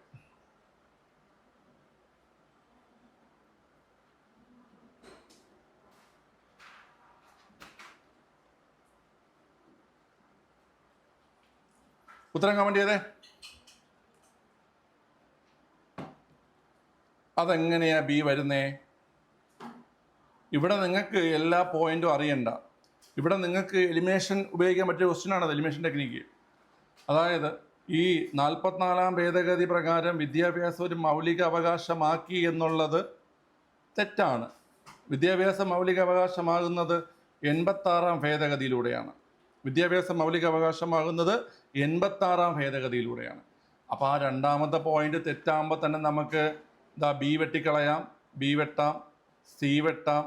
ഉത്തരം കമന്റ് ചെയ്തേ. അതെങ്ങനെയാ ബി വരുന്നേ? ഇവിടെ നിങ്ങൾക്ക് എല്ലാ പോയിന്റും അറിയണ്ട. ഇവിടെ നിങ്ങൾക്ക് എലിമിനേഷൻ ഉപയോഗിക്കാൻ പറ്റിയ ക്വസ്റ്റ്യനാണത്, എലിമിനേഷൻ ടെക്നിക്ക്. അതായത് ഈ 44-ാം ഭേദഗതി പ്രകാരം വിദ്യാഭ്യാസം ഒരു മൗലിക അവകാശമാക്കി എന്നുള്ളത് തെറ്റാണ്. വിദ്യാഭ്യാസം മൗലിക അവകാശമാകുന്നത് 86-ാം ഭേദഗതിയിലൂടെയാണ്. വിദ്യാഭ്യാസം മൗലിക അവകാശമാകുന്നത് 86-ാം ഭേദഗതിയിലൂടെയാണ്. അപ്പോൾ ആ രണ്ടാമത്തെ പോയിന്റ് തെറ്റാകുമ്പോൾ തന്നെ നമുക്ക് ബി വെട്ടിക്കളയാം, ബി വെട്ടാം, സി വെട്ടാം,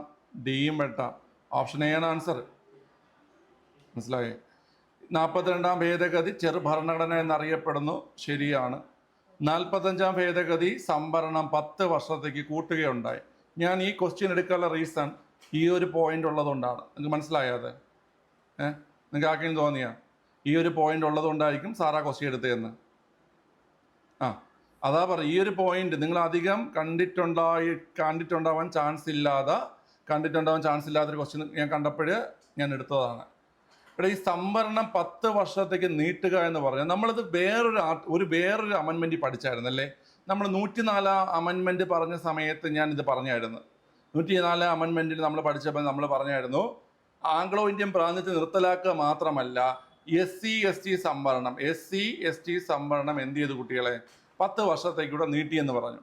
ഡിയും വെട്ടാം. ഓപ്ഷൻ എ ആണ് ആൻസർ. മനസ്സിലായേ? 42-ാം ഭേദഗതി ചെറുഭരണഘടന എന്നറിയപ്പെടുന്നു, ശരിയാണ്. 45-ാം ഭേദഗതി സംവരണം 10 വർഷത്തേക്ക് കൂട്ടുകയുണ്ടായി. ഞാൻ ഈ ക്വസ്റ്റ്യൻ എടുക്കാനുള്ള റീസൺ ഈ ഒരു പോയിന്റ് ഉള്ളതുകൊണ്ടാണ്. നിങ്ങൾക്ക് മനസ്സിലായത്? നിങ്ങൾക്ക് ആർക്കെങ്കിലും തോന്നിയാ ഈ ഒരു പോയിന്റ് ഉള്ളതുകൊണ്ടായിരിക്കും സാറാ ക്വസ്റ്റ്യൻ എടുത്തതെന്ന്? അതാ പറ, ഈ ഒരു പോയിന്റ് നിങ്ങൾ അധികം കണ്ടിട്ടുണ്ടാവാൻ ചാൻസ് ഇല്ലാത്തൊരു ക്വസ്റ്റ്യൻ ഞാൻ കണ്ടപ്പോൾ ഞാൻ എടുത്തതാണ്. ഇവിടെ ഈ സംവരണം 10 വർഷത്തേക്ക് നീട്ടുക എന്ന് പറഞ്ഞാൽ നമ്മളിത് വേറൊരു അമെൻമെൻറ്റ് പഠിച്ചായിരുന്നല്ലേ. നമ്മൾ 104 അമെൻമെൻറ്റ് പറഞ്ഞ സമയത്ത് ഞാൻ ഇത് പറഞ്ഞായിരുന്നു. 104 അമെൻമെൻറ്റിൽ നമ്മൾ പഠിച്ചപ്പോൾ നമ്മൾ പറഞ്ഞായിരുന്നു, ആംഗ്ലോ ഇന്ത്യൻ പ്രാതിനിധ്യം നിർത്തലാക്കുക മാത്രമല്ല SC ST സംവരണം എന്ത് ചെയ്തു കുട്ടികളെ 10 വർഷത്തേക്കൂടെ നീട്ടിയെന്ന് പറഞ്ഞു.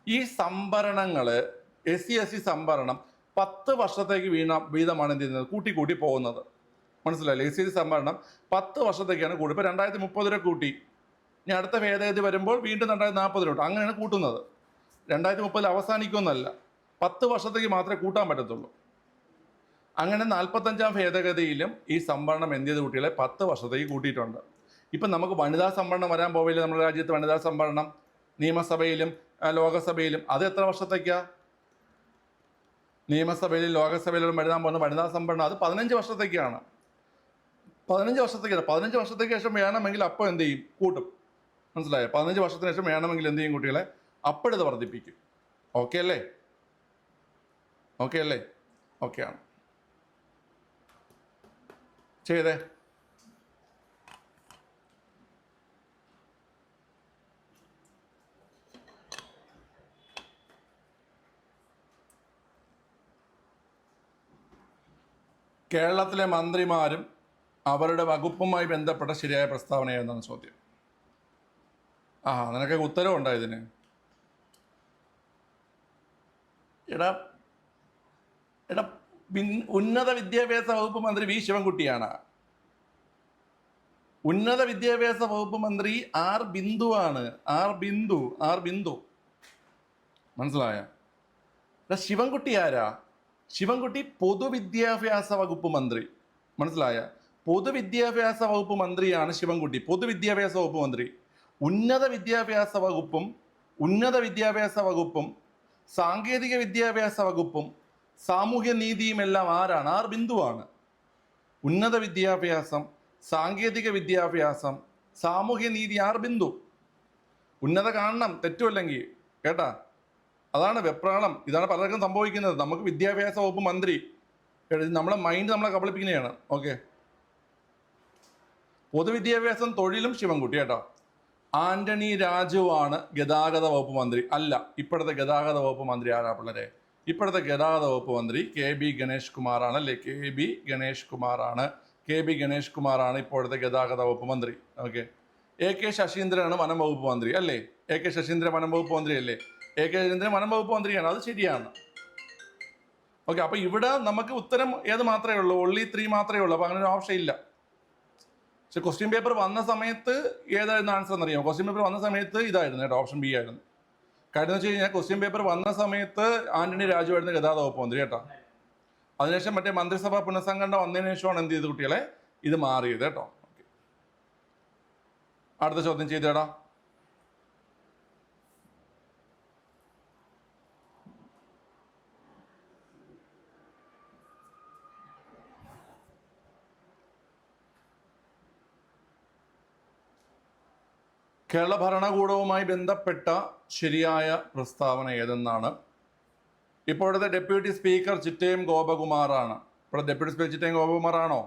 ഈ സംവരണങ്ങൾ SC ST സംവരണം 10 വർഷത്തേക്ക് വീതമാണ് എന്ത് ചെയ്യുന്നത്, കൂട്ടി പോകുന്നത്. മനസ്സിലായില്ലേ? SC ST സംവരണം 10 വർഷത്തേക്കാണ് കൂടി. ഇപ്പോൾ 2030 കൂട്ടി, ഇനി അടുത്ത ഭേദഗതി വരുമ്പോൾ വീണ്ടും 2040 അങ്ങനെയാണ് കൂട്ടുന്നത്. 2030 അവസാനിക്കുമെന്നല്ല, 10 വർഷത്തേക്ക് മാത്രമേ കൂട്ടാൻ പറ്റത്തുള്ളൂ. അങ്ങനെ 45-ാം ഭേദഗതിയിലും ഈ സംവരണം എന്ത് ചെയ്ത കുട്ടികളെ 10 വർഷത്തേക്ക് കൂട്ടിയിട്ടുണ്ട്. ഇപ്പം നമുക്ക് വനിതാ സംവരണം വരാൻ പോവില്ല. നമ്മുടെ രാജ്യത്ത് വനിതാ സംവരണം നിയമസഭയിലും ലോകസഭയിലും അത് എത്ര വർഷത്തേക്കാ? നിയമസഭയിലും ലോകസഭയിലും വരാൻ പോകുന്ന വനിതാ സംവരണം അത് 15 വർഷത്തേക്കാണ്. 15 വർഷത്തേക്ക് ശേഷം വേണമെങ്കിൽ അപ്പോൾ എന്ത് ചെയ്യും, കൂട്ടും. മനസ്സിലായോ? 15 വർഷത്തിന് ശേഷം വേണമെങ്കിൽ എന്ത് ചെയ്യും കുട്ടികളെ, അപ്പോഴത് വർദ്ധിപ്പിക്കും. ഓക്കെ അല്ലേ? ഓക്കെ ആണ്. ചെയ്തേ. കേരളത്തിലെ മന്ത്രിമാരും അവരുടെ വകുപ്പുമായി ബന്ധപ്പെട്ട ശരിയായ പ്രസ്താവന എന്നാണ് ചോദ്യം. നിനക്കൊക്കെ ഉത്തരവുണ്ടോ ഇതിന്? എടാ ഉന്നത വിദ്യാഭ്യാസ വകുപ്പ് മന്ത്രി വി ശിവൻകുട്ടിയാണ്. ഉന്നത വിദ്യാഭ്യാസ വകുപ്പ് മന്ത്രി ആർ ബിന്ദു ആണ്. ആർ ബിന്ദു മനസ്സിലായ? ശിവൻകുട്ടി ആരാ? ശിവൻകുട്ടി പൊതുവിദ്യാഭ്യാസ വകുപ്പ് മന്ത്രി. മനസ്സിലായ? പൊതുവിദ്യാഭ്യാസ വകുപ്പ് മന്ത്രിയാണ് ശിവൻകുട്ടി, പൊതുവിദ്യാഭ്യാസ വകുപ്പ് മന്ത്രി. ഉന്നത വിദ്യാഭ്യാസ വകുപ്പും സാങ്കേതിക വിദ്യാഭ്യാസ വകുപ്പും സാമൂഹ്യ നീതിയും എല്ലാം ആരാണ്? ആർ ബിന്ദുവാണ്. ഉന്നത വിദ്യാഭ്യാസം, സാങ്കേതിക വിദ്യാഭ്യാസം, സാമൂഹ്യ നീതി ആർ ബിന്ദു. ഉന്നത കാണണം, തെറ്റുമല്ലെങ്കിൽ കേട്ടാ. അതാണ് വെപ്രാളം. ഇതാണ് പലർക്കും സംഭവിക്കുന്നത്. നമുക്ക് വിദ്യാഭ്യാസ വകുപ്പ് മന്ത്രി, നമ്മളെ മൈൻഡ് നമ്മളെ കബളിപ്പിക്കുന്നതാണ്. ഓക്കെ, പൊതുവിദ്യാഭ്യാസം തൊഴിലും ശിവൻകുട്ടി കേട്ടോ. ആന്റണി രാജുവാണ് ഗതാഗത വകുപ്പ് മന്ത്രി. അല്ല, ഇപ്പോഴത്തെ ഗതാഗത വകുപ്പ് മന്ത്രി ആരാ പിള്ളേരെ? ഇപ്പോഴത്തെ ഗതാഗത വകുപ്പ് മന്ത്രി KB ഗണേഷ് കുമാറാണ് അല്ലേ? KB ഗണേഷ് കുമാറാണ് ഇപ്പോഴത്തെ ഗതാഗത വകുപ്പ് മന്ത്രി. ഓക്കെ, AK ശശീന്ദ്രനാണ് വനം വകുപ്പ് മന്ത്രി അല്ലേ? AK ശശീന്ദ്രൻ വനം വകുപ്പ് മന്ത്രി അല്ലേ? AK ശശീന്ദ്രൻ വനം വകുപ്പ് മന്ത്രിയാണ്, അത് ശരിയാണ്. ഓക്കെ, അപ്പൊ ഇവിടെ നമുക്ക് ഉത്തരം ഏത് മാത്രമേ ഉള്ളൂ? only 3 മാത്രമേ ഉള്ളൂ. അപ്പൊ അങ്ങനെ ഒരു ഓപ്ഷൻ ഇല്ല. പക്ഷെ ക്വസ്റ്റ്യൻ പേപ്പർ വന്ന സമയത്ത് ഏതായിരുന്നു ആൻസർ എന്നറിയാമോ? ക്വസ്റ്റ്യൻ പേപ്പർ വന്ന സമയത്ത് ഇതായിരുന്നു കേട്ടോ, ഓപ്ഷൻ ബി ആയിരുന്നു. കാര്യം എന്ന് വെച്ച് കഴിഞ്ഞാൽ ക്വസ്റ്റ്യൻ പേപ്പർ വന്ന സമയത്ത് ആന്റണി രാജു ആയിരുന്നു ഗതാഗത വകുപ്പ് മന്ത്രി കേട്ടോ. അതിനുശേഷം മറ്റേ മന്ത്രിസഭാ പുനഃസംഘടന വന്നതിന് ശേഷമാണ് എന്ത് ചെയ്ത് കുട്ടികളെ ഇത് മാറിയത് കേട്ടോ. അടുത്ത ചോദ്യം ചെയ്തേടാ. കേരള ഭരണകൂടവുമായി ബന്ധപ്പെട്ട ശരിയായ പ്രസ്താവന ഏതെന്നാണ്? ഇപ്പോഴത്തെ ഡെപ്യൂട്ടി സ്പീക്കർ ചിറ്റയം ഗോപകുമാറാണ്. ഇപ്പോഴത്തെ ഡെപ്യൂട്ടി സ്പീക്കർ ചിറ്റയം ഗോപകുമാറാണോ?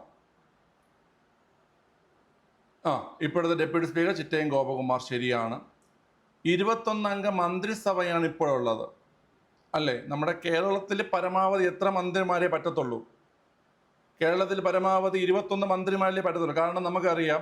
ഇപ്പോഴത്തെ ഡെപ്യൂട്ടി സ്പീക്കർ ചിറ്റയം ഗോപകുമാർ ശരിയാണ്. 21 അംഗ മന്ത്രിസഭയാണ് ഇപ്പോഴുള്ളത് അല്ലേ? നമ്മുടെ കേരളത്തിൽ പരമാവധി എത്ര മന്ത്രിമാരെ പറ്റത്തുള്ളൂ? കേരളത്തിൽ പരമാവധി 21 മന്ത്രിമാരിലേ പറ്റത്തുള്ളൂ. കാരണം നമുക്കറിയാം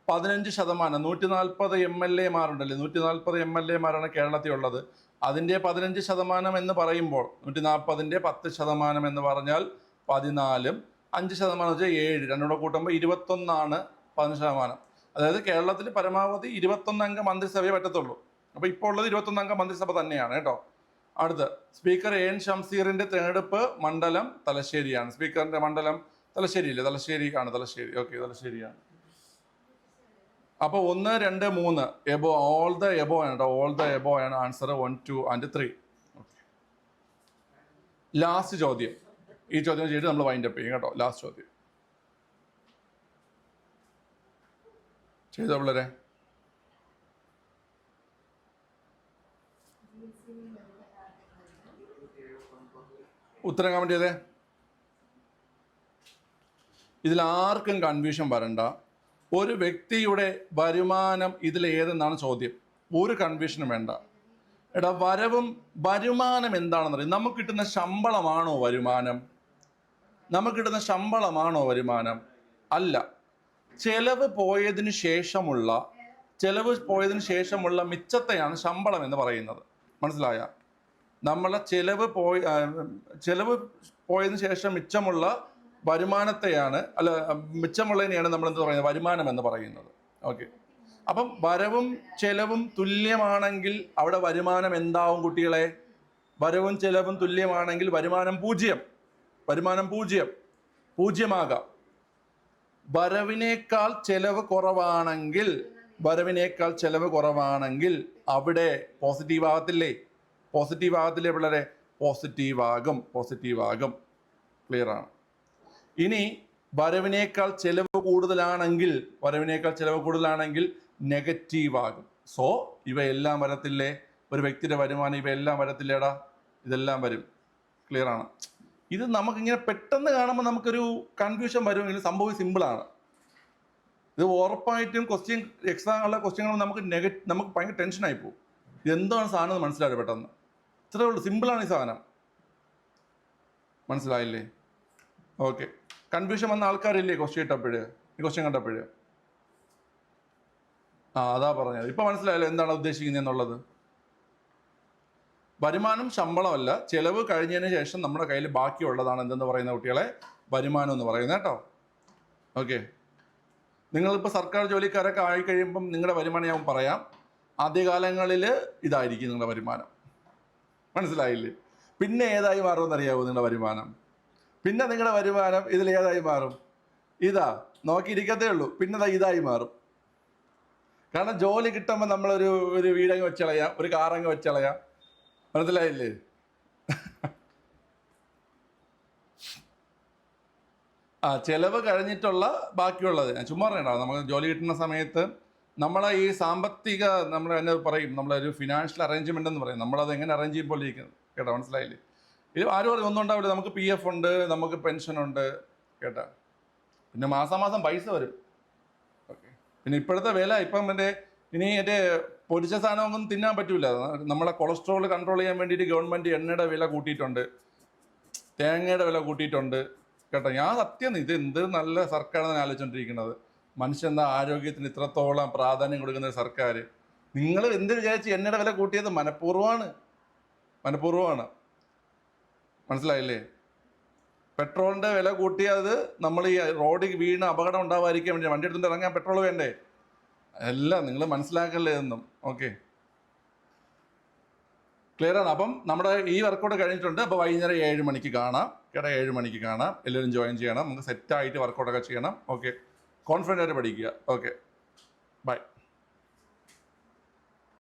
15% 140 MLA-മാരുണ്ടല്ലേ, 140 MLA-മാരാണ് കേരളത്തിൽ ഉള്ളത്. അതിൻ്റെ 15% എന്ന് പറയുമ്പോൾ 140-ൻ്റെ 10% എന്ന് പറഞ്ഞാൽ 14, 5% വെച്ചാൽ 7, രണ്ടുകൂടെ കൂട്ടുമ്പോൾ 21 15%. അതായത് കേരളത്തിൽ പരമാവധി 21 അംഗ മന്ത്രിസഭയെ പറ്റത്തുള്ളൂ. അപ്പോൾ ഇപ്പോൾ ഉള്ളത് 21 അംഗ മന്ത്രിസഭ തന്നെയാണ് കേട്ടോ. അടുത്ത് സ്പീക്കർ AN ഷംസീറിൻ്റെ തിരഞ്ഞെടുപ്പ് മണ്ഡലം തലശ്ശേരിയാണ്. സ്പീക്കറിൻ്റെ മണ്ഡലം തലശ്ശേരിയില്ലേ? തലശ്ശേരിയാണ്. ഓക്കെ, തലശ്ശേരിയാണ്. അപ്പോൾ 1, 2, 3 എബോ, ഓൾ ദ എബോ ആണ് കേട്ടോ. ഓൾ ദ എബോ ആണ് ആൻസർ. 1, 2 and 3. ഓക്കെ, ലാസ്റ്റ് ചോദ്യം. ഈ ചോദ്യം ചെയ്തിട്ട് നമ്മൾ വൈൻഡ് അപ്പ് ചെയ്യും കേട്ടോ. ലാസ്റ്റ് ചോദ്യം ചെയ്തോ പിള്ളേരെ. ഉത്തരം കമന്റ് ചെയ്തേ. ഇതിൽ ആർക്കും കൺഫ്യൂഷൻ വരണ്ട. ഒരു വ്യക്തിയുടെ വരുമാനം ഇതിൽ ഏതെന്നാണ് ചോദ്യം. ഒരു കൺഫ്യൂഷനും വേണ്ട. എടാ, വരുമാനം എന്താണെന്നറിയാം. നമുക്ക് കിട്ടുന്ന ശമ്പളമാണോ വരുമാനം? അല്ല. ചെലവ് പോയതിനു ശേഷമുള്ള മിച്ചത്തെയാണ് ശമ്പളം എന്ന് പറയുന്നത്. മനസ്സിലായ? നമ്മളെ ചെലവ് പോയതിനു ശേഷം മിച്ചമുള്ള വരുമാനത്തെയാണ്, അല്ല മിച്ചമുള്ളതിനെയാണ് നമ്മൾ എന്ത് പറയുന്നത്? വരുമാനം എന്ന് പറയുന്നത്. ഓക്കെ, അപ്പം വരവും ചെലവും തുല്യമാണെങ്കിൽ അവിടെ വരുമാനം എന്താവും കുട്ടികളെ? വരവും ചെലവും തുല്യമാണെങ്കിൽ വരുമാനം പൂജ്യമാകാം. വരവിനേക്കാൾ ചെലവ് കുറവാണെങ്കിൽ അവിടെ പോസിറ്റീവ് ആകത്തില്ലേ പിള്ളേരെ? പോസിറ്റീവ് ആകും. ക്ലിയർ ആണ്. ഇനി വരവിനേക്കാൾ ചെലവ് കൂടുതലാണെങ്കിൽ നെഗറ്റീവ് ആകും. സോ ഇവയെല്ലാം വരത്തില്ലേ? ഒരു വ്യക്തിയുടെ വരുമാനം ഇവയെല്ലാം വരത്തില്ലേടാ? ഇതെല്ലാം വരും. ക്ലിയർ ആണ്. ഇത് നമുക്കിങ്ങനെ പെട്ടെന്ന് കാണുമ്പോൾ നമുക്കൊരു കൺഫ്യൂഷൻ വരുമെങ്കിലും സംഭവം സിമ്പിളാണ്. ഇത് ഉറപ്പായിട്ടും എക്സാമുള്ള ക്വസ്റ്റ്യനുകൾ നമുക്ക് ഭയങ്കര ടെൻഷനായി പോകും. ഇതെന്താണ് സാധനം എന്ന് മനസ്സിലായി പെട്ടെന്ന്. ഇത്രേ ഉള്ളൂ, സിമ്പിളാണ് ഈ സാധനം. മനസ്സിലായില്ലേ? ഓക്കെ, കൺഫ്യൂഷൻ വന്ന ആൾക്കാരില്ലേ ക്വസ്റ്റ്യൻ കണ്ടപ്പോഴ്? അതാ പറഞ്ഞത്. ഇപ്പം മനസ്സിലായല്ലോ എന്താണ് ഉദ്ദേശിക്കുന്നത് എന്നുള്ളത്. വരുമാനം ശമ്പളമല്ല, ചെലവ് കഴിഞ്ഞതിന് ശേഷം നമ്മുടെ കയ്യിൽ ബാക്കിയുള്ളതാണ് എന്തെന്ന് പറയുന്ന കുട്ടികളെ വരുമാനം എന്ന് പറയുന്നത് കേട്ടോ. ഓക്കെ, നിങ്ങളിപ്പോൾ സർക്കാർ ജോലിക്കാരൊക്കെ ആയി കഴിയുമ്പം നിങ്ങളുടെ വരുമാനം ഞാൻ പറയാം. ആദ്യകാലങ്ങളിൽ ഇതായിരിക്കും നിങ്ങളുടെ വരുമാനം, മനസ്സിലായില്ലേ? പിന്നെ ഏതായി മാറുമെന്നറിയാവോ നിങ്ങളുടെ വരുമാനം? പിന്നെ നിങ്ങളുടെ വരുമാനം ഇതിലേതായി മാറും? ഇതാ നോക്കിയിരിക്കത്തേ ഉള്ളൂ. പിന്നെ ഇതായി മാറും. കാരണം ജോലി കിട്ടുമ്പോൾ ഒരു വീടങ്ങ് വെച്ചളയാം, ഒരു കാറങ്ങ് വെച്ചളയാം, മനസ്സിലായില്ലേ? ചിലവ് കഴിഞ്ഞിട്ടുള്ള ബാക്കിയുള്ളത് ഞാൻ ചുമ്മാ പറയണ്ട. നമുക്ക് ജോലി കിട്ടുന്ന സമയത്ത് നമ്മളെ ഈ സാമ്പത്തിക നമ്മൾ എന്നെ പറയും, നമ്മളൊരു ഫിനാൻഷ്യൽ അറേഞ്ച്മെൻ്റ് എന്ന് പറയും. നമ്മളത് എങ്ങനെ അറേഞ്ച് ചെയ്യുമ്പോൾ ഇരിക്കുന്നത് കേട്ടോ, മനസ്സിലായില്ലേ? ഇത് ആരും പറയും ഒന്നും ഉണ്ടാവില്ല. നമുക്ക് PF ഉണ്ട്, നമുക്ക് പെൻഷനുണ്ട് കേട്ടോ. പിന്നെ മാസം പൈസ വരും. ഓക്കെ. പിന്നെ ഇപ്പോഴത്തെ വില ഇപ്പം ഇനി പൊരിച്ച സാധനമൊന്നും തിന്നാൻ പറ്റൂല. നമ്മളെ കൊളസ്ട്രോൾ കൺട്രോൾ ചെയ്യാൻ വേണ്ടിയിട്ട് ഗവൺമെൻറ് എണ്ണയുടെ വില കൂട്ടിയിട്ടുണ്ട്, തേങ്ങയുടെ വില കൂട്ടിയിട്ടുണ്ട് കേട്ടോ. ഞാൻ സത്യം ഇത് എന്ത് നല്ല സർക്കാരാണ് ആലോചിച്ചുകൊണ്ടിരിക്കുന്നത്. മനുഷ്യൻ്റെ ആരോഗ്യത്തിന് ഇത്രത്തോളം പ്രാധാന്യം കൊടുക്കുന്ന സർക്കാർ. നിങ്ങൾ എന്ത് വിചാരിച്ച് എണ്ണയുടെ വില കൂട്ടിയത്? മനഃപൂർവ്വമാണ്, മനസ്സിലായില്ലേ? പെട്രോളിൻ്റെ വില കൂട്ടിയത് നമ്മൾ ഈ റോഡിൽ വീണ് അപകടം ഉണ്ടാവാതിരിക്കാൻ വേണ്ടി. വണ്ടി എടുത്തുകൊണ്ട് ഇറങ്ങാൻ പെട്രോൾ വേണ്ടേ? എല്ലാം നിങ്ങൾ മനസ്സിലാക്കല്ലേ എന്നും. ഓക്കെ, ക്ലിയർ ആണ്. അപ്പം നമ്മുടെ ഈ വർക്കൗട്ട് കഴിഞ്ഞിട്ടുണ്ട്. അപ്പോൾ വൈകുന്നേരം 7 മണിക്ക് കാണാം കേട്ടോ. 7 മണിക്ക് കാണാം. എല്ലാവരും ജോയിൻ ചെയ്യണം. നമുക്ക് സെറ്റായിട്ട് വർക്കൗട്ടൊക്കെ ചെയ്യണം. ഓക്കെ, കോൺഫിഡൻ്റ് ആയിട്ട് പഠിക്കുക. Okay, by.